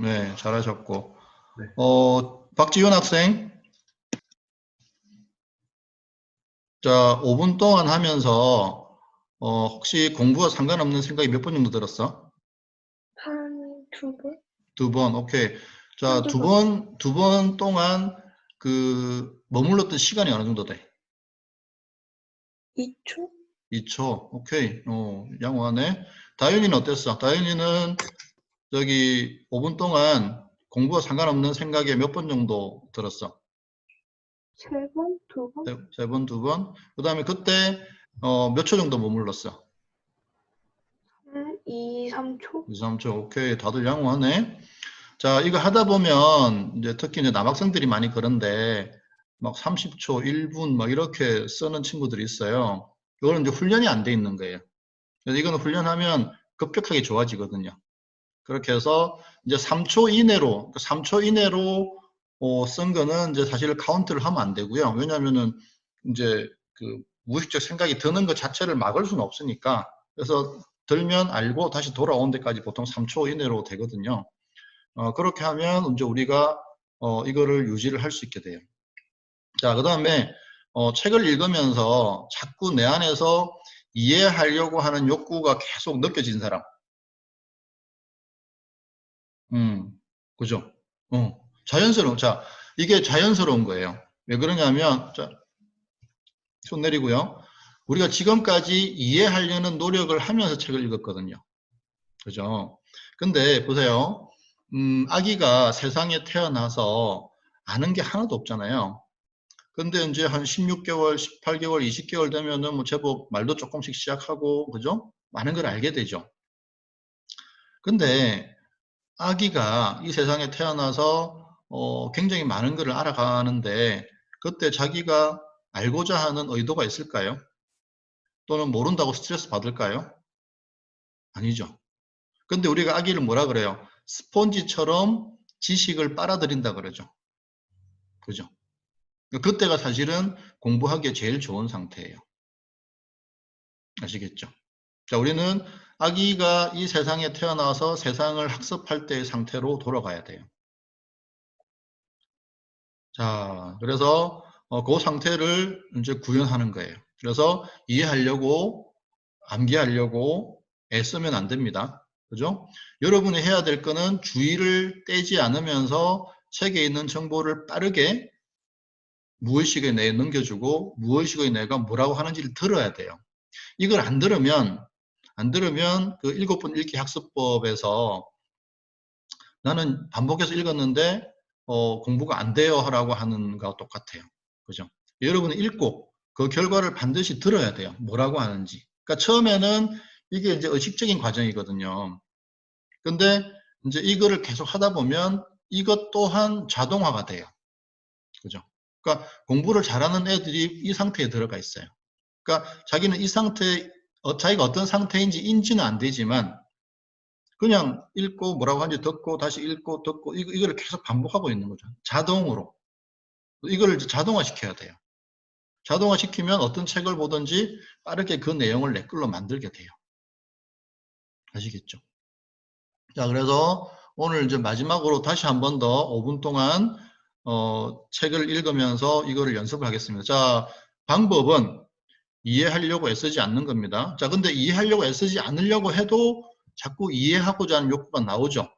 [SPEAKER 1] 네, 잘하셨고.
[SPEAKER 4] 네.
[SPEAKER 1] 박지윤 학생. 자, 5분 동안 하면서, 혹시 공부와 상관없는 생각이 몇 번 정도 들었어?
[SPEAKER 2] 한 2번?
[SPEAKER 1] 2번, 오케이. 자,
[SPEAKER 2] 한두
[SPEAKER 1] 두 번 동안 머물렀던 시간이 어느 정도 돼?
[SPEAKER 2] 2초?
[SPEAKER 1] 2초, 오케이. 양호하네. 다윤이는 어땠어? 다윤이는 저기 5분 동안 공부와 상관없는 생각에 몇 번 정도 들었어?
[SPEAKER 2] 3번? 2번?
[SPEAKER 1] 3번, 2번. 그 다음에 그때 몇 초 정도 머물렀어?
[SPEAKER 2] 2, 3초?
[SPEAKER 1] 2, 3초. 오케이. 다들 양호하네. 자, 이거 하다 보면 이제 특히 이제 남학생들이 많이 그런데 막 30초, 1분 막 이렇게 쓰는 친구들이 있어요. 이거는 이제 훈련이 안 돼 있는 거예요. 그래서 이거는 훈련하면 급격하게 좋아지거든요. 그렇게 해서 이제 3초 이내로, 3초 이내로 쓴 거는 이제 사실 카운트를 하면 안 되고요. 왜냐면은 이제 그 무의식적 생각이 드는 것 자체를 막을 수는 없으니까. 그래서 들면 알고 다시 돌아온 데까지 보통 3초 이내로 되거든요. 그렇게 하면 이제 우리가 이거를 유지를 할 수 있게 돼요. 자, 그 다음에 책을 읽으면서 자꾸 내 안에서 이해하려고 하는 욕구가 계속 느껴진 사람. 그죠? 자연스러운, 자, 이게 자연스러운 거예요. 왜 그러냐면, 자, 손 내리고요. 우리가 지금까지 이해하려는 노력을 하면서 책을 읽었거든요. 그죠? 근데 보세요. 아기가 세상에 태어나서 아는 게 하나도 없잖아요. 근데 이제 한 16개월, 18개월, 20개월 되면은 뭐 제법 말도 조금씩 시작하고, 그죠? 많은 걸 알게 되죠. 근데 아기가 이 세상에 태어나서 굉장히 많은 것을 알아가는데 그때 자기가 알고자 하는 의도가 있을까요? 또는 모른다고 스트레스 받을까요? 아니죠. 근데 우리가 아기를 뭐라 그래요? 스폰지처럼 지식을 빨아들인다 그러죠. 그죠? 그때가 사실은 공부하기에 제일 좋은 상태예요. 아시겠죠? 자, 우리는 아기가 이 세상에 태어나서 세상을 학습할 때의 상태로 돌아가야 돼요. 자, 그래서 그 상태를 이제 구현하는 거예요. 그래서 이해하려고, 암기하려고 애쓰면 안 됩니다. 그죠? 여러분이 해야 될 거는 주의를 떼지 않으면서 책에 있는 정보를 빠르게 무의식에 내에 넘겨주고 무의식의 내가 뭐라고 하는지를 들어야 돼요. 이걸 안 들으면 그 7번 읽기 학습법에서 나는 반복해서 읽었는데 공부가 안 돼요 라고 하는 거와 똑같아요. 그죠? 여러분이 읽고 그 결과를 반드시 들어야 돼요. 뭐라고 하는지. 그러니까 처음에는 이게 이제 의식적인 과정이거든요. 근데 이제 이거를 계속 하다 보면 이것 또한 자동화가 돼요. 그죠? 그러니까 공부를 잘하는 애들이 이 상태에 들어가 있어요. 그러니까 자기는 이 상태, 자기가 어떤 상태인지 인지는 안 되지만 그냥 읽고 뭐라고 하는지 듣고 다시 읽고 듣고 이거를 계속 반복하고 있는 거죠. 자동으로. 이거를 이제 자동화시켜야 돼요. 자동화시키면 어떤 책을 보든지 빠르게 그 내용을 내 걸로 만들게 돼요. 아시겠죠? 자, 그래서 오늘 이제 마지막으로 다시 한 번 더 5분 동안 책을 읽으면서 이거를 연습을 하겠습니다. 자, 방법은 이해하려고 애쓰지 않는 겁니다. 자, 근데 이해하려고 애쓰지 않으려고 해도 자꾸 이해하고자 하는 욕구가 나오죠.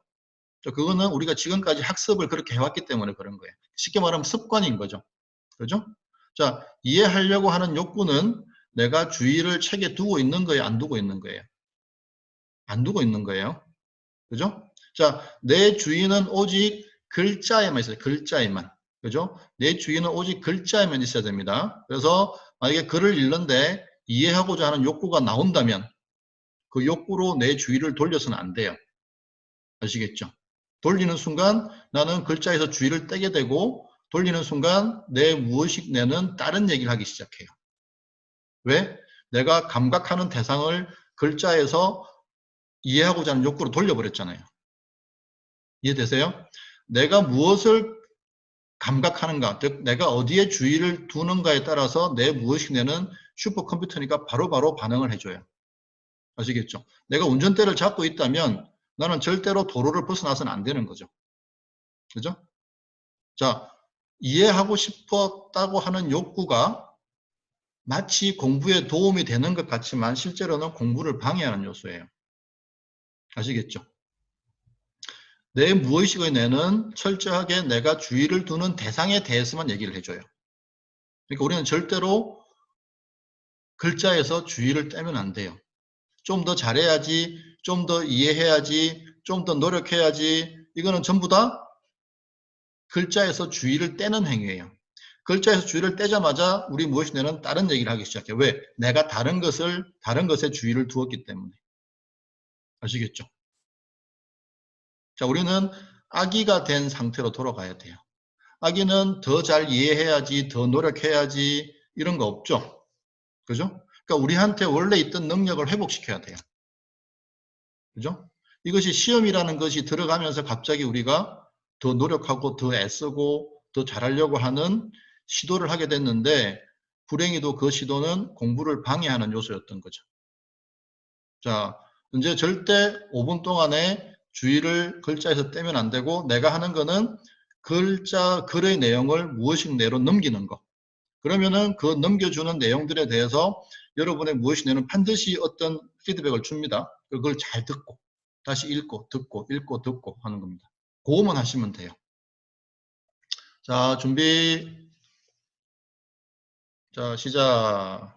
[SPEAKER 1] 자, 그거는 우리가 지금까지 학습을 그렇게 해왔기 때문에 그런 거예요. 쉽게 말하면 습관인 거죠. 그죠? 자, 이해하려고 하는 욕구는 내가 주의를 책에 두고 있는 거예요? 안 두고 있는 거예요? 안 두고 있는 거예요. 그죠? 자, 내 주의는 오직 글자에만 있어요. 글자에만. 그죠? 내 주의는 오직 글자에만 있어야 됩니다. 그래서 만약에 글을 읽는데 이해하고자 하는 욕구가 나온다면 그 욕구로 내 주의를 돌려서는 안 돼요. 아시겠죠? 돌리는 순간 나는 글자에서 주의를 떼게 되고 돌리는 순간 내 무의식 뇌는 다른 얘기를 하기 시작해요. 왜? 내가 감각하는 대상을 글자에서 이해하고자 하는 욕구로 돌려버렸잖아요. 이해되세요? 내가 무엇을 감각하는가, 즉 내가 어디에 주의를 두는가에 따라서 내 무의식 뇌는 슈퍼컴퓨터니까 바로바로 반응을 해줘요. 아시겠죠? 내가 운전대를 잡고 있다면 나는 절대로 도로를 벗어나서는 안 되는 거죠. 그죠? 자, 이해하고 싶었다고 하는 욕구가 마치 공부에 도움이 되는 것 같지만 실제로는 공부를 방해하는 요소예요. 아시겠죠? 내 무의식의 뇌는 철저하게 내가 주의를 두는 대상에 대해서만 얘기를 해줘요. 그러니까 우리는 절대로 글자에서 주의를 떼면 안 돼요. 좀 더 잘해야지, 좀 더 이해해야지, 좀 더 노력해야지. 이거는 전부 다 글자에서 주의를 떼는 행위예요. 글자에서 주의를 떼자마자 우리 무의식 뇌는 다른 얘기를 하기 시작해요. 왜? 내가 다른 것에 주의를 두었기 때문에. 아시겠죠? 자, 우리는 아기가 된 상태로 돌아가야 돼요. 아기는 더 잘 이해해야지, 더 노력해야지, 이런 거 없죠? 그죠? 그러니까 우리한테 원래 있던 능력을 회복시켜야 돼요. 그죠? 이것이 시험이라는 것이 들어가면서 갑자기 우리가 더 노력하고 더 애쓰고 더 잘하려고 하는 시도를 하게 됐는데 불행히도 그 시도는 공부를 방해하는 요소였던 거죠. 자, 이제 절대 5분 동안에 주의를 글자에서 떼면 안 되고 내가 하는 거는 글의 내용을 무의식 내로 넘기는 거. 그러면은 그 넘겨주는 내용들에 대해서 여러분의 무의식 뇌는 반드시 어떤 피드백을 줍니다. 그걸 잘 듣고 다시 읽고 듣고 읽고 듣고 하는 겁니다. 그거만 하시면 돼요. 자, 준비. 자, 시작.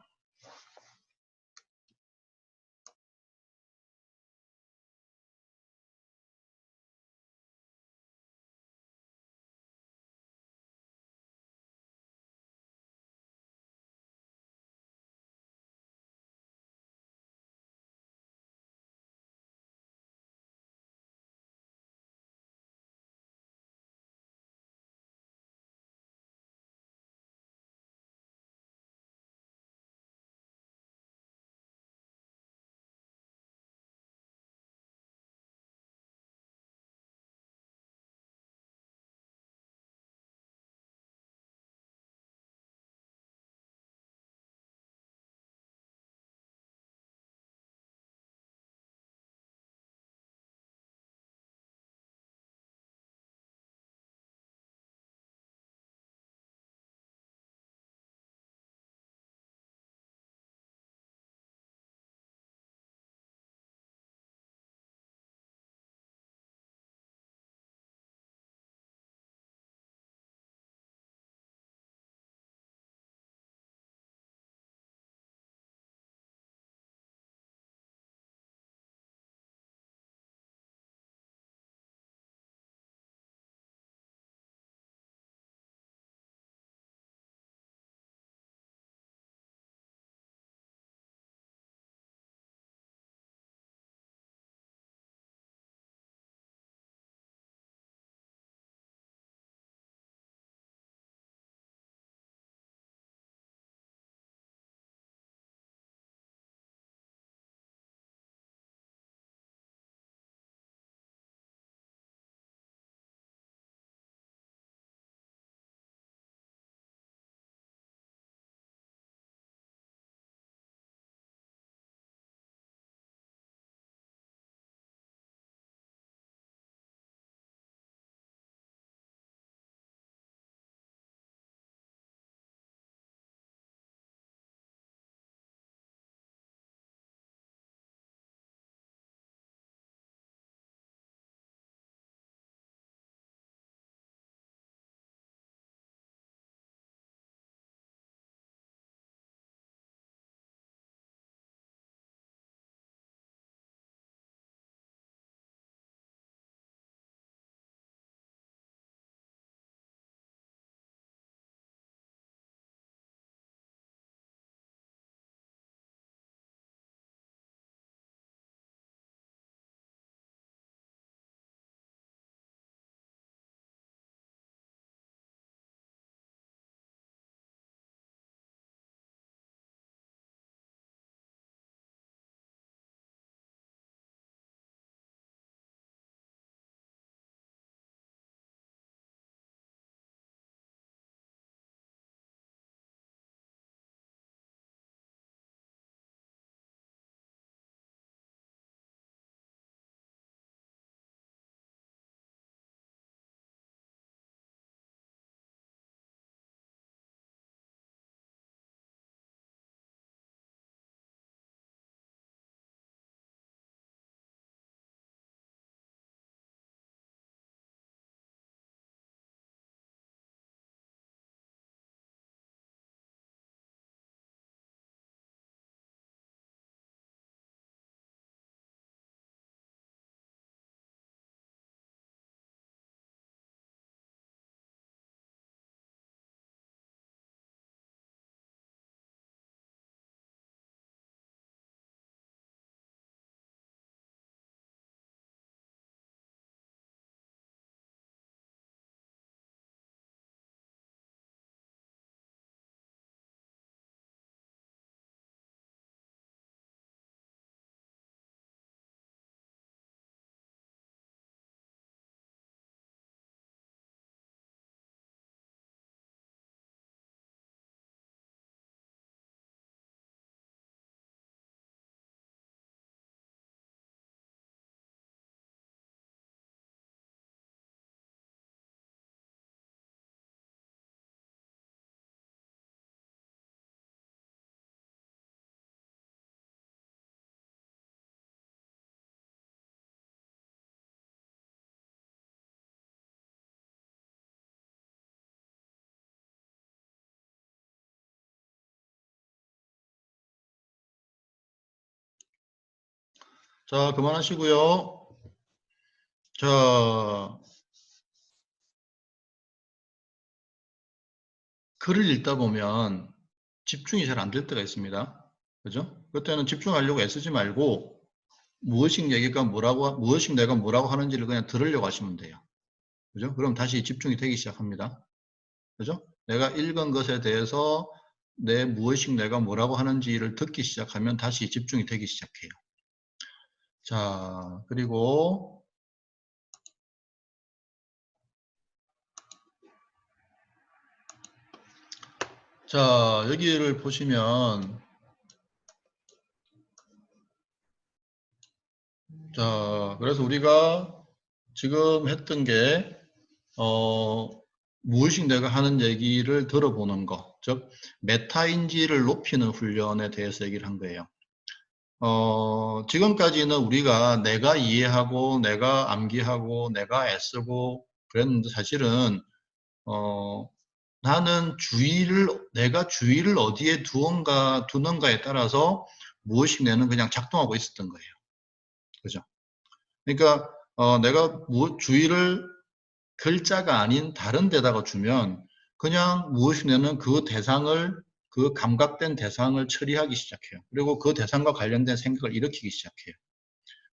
[SPEAKER 1] 자, 그만하시고요. 자, 글을 읽다 보면 집중이 잘 안 될 때가 있습니다. 그죠? 그때는 집중하려고 애쓰지 말고 무엇이 내가 뭐라고 하는지를 그냥 들으려고 하시면 돼요. 그죠? 그럼 다시 집중이 되기 시작합니다. 그죠? 내가 읽은 것에 대해서 무엇이 내가 뭐라고 하는지를 듣기 시작하면 다시 집중이 되기 시작해요. 자, 그리고 자, 여기를 보시면 자, 그래서 우리가 지금 했던 게 무엇이 내가 하는 얘기를 들어보는 거, 즉 메타인지를 높이는 훈련에 대해서 얘기를 한 거예요. 지금까지는 우리가 내가 이해하고 내가 암기하고 내가 애쓰고 그랬는데 사실은 나는 내가 주의를 어디에 두는가에 따라서 무엇이 내는 그냥 작동하고 있었던 거예요. 그죠? 그러니까 내가 주의를 글자가 아닌 다른 데다가 주면 그냥 무엇이 내는 그 감각된 대상을 처리하기 시작해요. 그리고 그 대상과 관련된 생각을 일으키기 시작해요.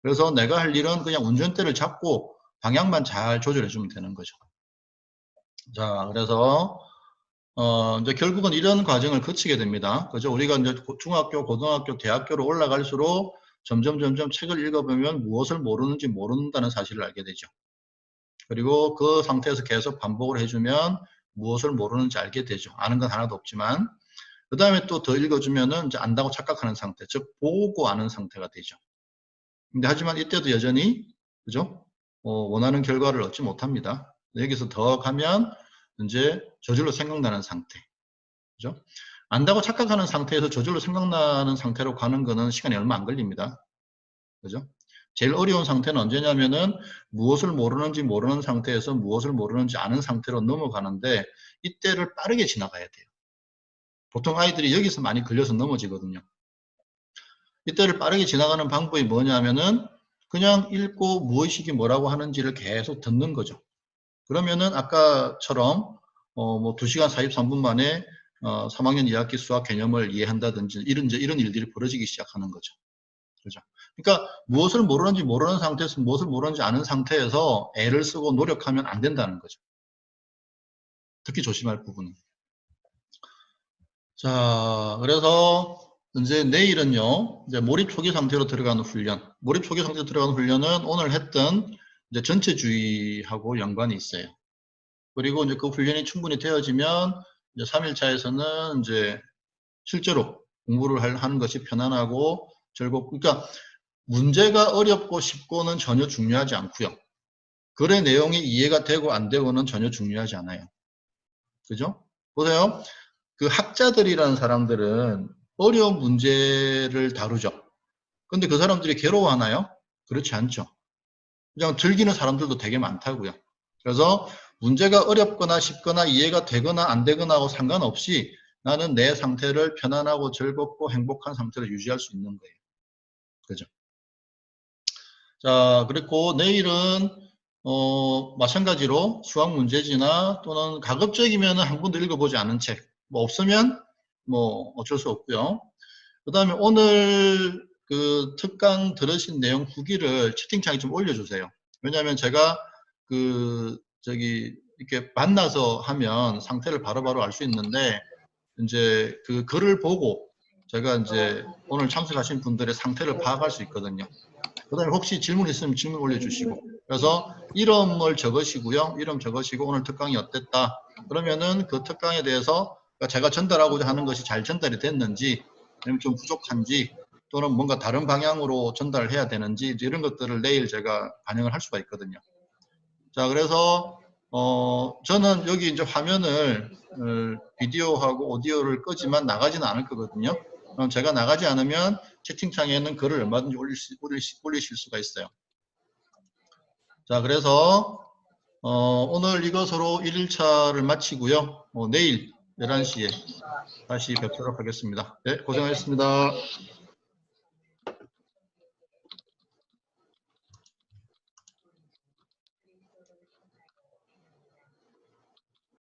[SPEAKER 1] 그래서 내가 할 일은 그냥 운전대를 잡고 방향만 잘 조절해 주면 되는 거죠. 자, 그래서 이제 결국은 이런 과정을 거치게 됩니다. 그죠? 우리가 이제 중학교, 고등학교, 대학교로 올라갈수록 점점 책을 읽어보면 무엇을 모르는지 모른다는 사실을 알게 되죠. 그리고 그 상태에서 계속 반복을 해주면 무엇을 모르는지 알게 되죠. 아는 건 하나도 없지만. 그 다음에 또 더 읽어주면은 이제 안다고 착각하는 상태, 즉, 보고 아는 상태가 되죠. 근데 하지만 이때도 여전히, 그죠? 원하는 결과를 얻지 못합니다. 여기서 더 가면 이제 저절로 생각나는 상태. 그죠? 안다고 착각하는 상태에서 저절로 생각나는 상태로 가는 거는 시간이 얼마 안 걸립니다. 그죠? 제일 어려운 상태는 언제냐면은 무엇을 모르는 상태에서 무엇을 모르는지 아는 상태로 넘어가는데 이때를 빠르게 지나가야 돼요. 보통 아이들이 여기서 많이 걸려서 넘어지거든요. 이때를 빠르게 지나가는 방법이 뭐냐면은 그냥 읽고 무엇이기 뭐라고 하는지를 계속 듣는 거죠. 그러면은 아까처럼 뭐 2시간 43분 만에 3학년 2학기 수학 개념을 이해한다든지 이런 일들이 벌어지기 시작하는 거죠. 그죠? 그러니까 무엇을 모르는 상태에서 무엇을 모르는지 아는 상태에서 애를 쓰고 노력하면 안 된다는 거죠. 특히 조심할 부분은. 자, 그래서 이제 내일은요, 이제 몰입 초기 상태로 들어가는 훈련. 몰입 초기 상태로 들어가는 훈련은 오늘 했던 이제 전체주의하고 연관이 있어요. 그리고 이제 그 훈련이 충분히 되어지면 이제 3일차에서는 이제 실제로 공부를 하는 것이 편안하고 즐겁고, 그러니까 문제가 어렵고 쉽고는 전혀 중요하지 않고요. 글의 내용이 이해가 되고 안 되고는 전혀 중요하지 않아요. 그죠? 보세요. 그 학자들이라는 사람들은 어려운 문제를 다루죠. 근데 그 사람들이 괴로워하나요? 그렇지 않죠. 그냥 즐기는 사람들도 되게 많다고요. 그래서 문제가 어렵거나 쉽거나 이해가 되거나 안 되거나 하고 상관없이 나는 내 상태를 편안하고 즐겁고 행복한 상태를 유지할 수 있는 거예요. 그죠? 자, 그리고 내일은 마찬가지로 수학 문제지나 또는 가급적이면 한 번도 읽어보지 않은 책, 뭐 없으면 뭐 어쩔 수 없고요. 그 다음에 오늘 그 특강 들으신 내용 후기를 채팅창에 좀 올려주세요. 왜냐하면 제가 이렇게 만나서 하면 상태를 바로바로 알 수 있는데 이제 그 글을 보고 제가 이제 오늘 참석하신 분들의 상태를 파악할 수 있거든요. 그 다음에 혹시 질문 있으면 질문 올려주시고, 그래서 이름을 적으시고요. 이름 적으시고 오늘 특강이 어땠다. 그러면은 그 특강에 대해서 제가 전달하고자 하는 것이 잘 전달이 됐는지, 아니면 좀 부족한지, 또는 뭔가 다른 방향으로 전달을 해야 되는지, 이런 것들을 내일 제가 반영을 할 수가 있거든요. 자, 그래서 저는 여기 이제 화면을 비디오하고 오디오를 끄지만 나가지는 않을 거거든요. 그럼 제가 나가지 않으면 채팅창에는 글을 얼마든지 올리실 수가 있어요. 자, 그래서 오늘 이것으로 1일차를 마치고요. 내일 11시에 다시 뵙도록 하겠습니다. 네, 고생하셨습니다.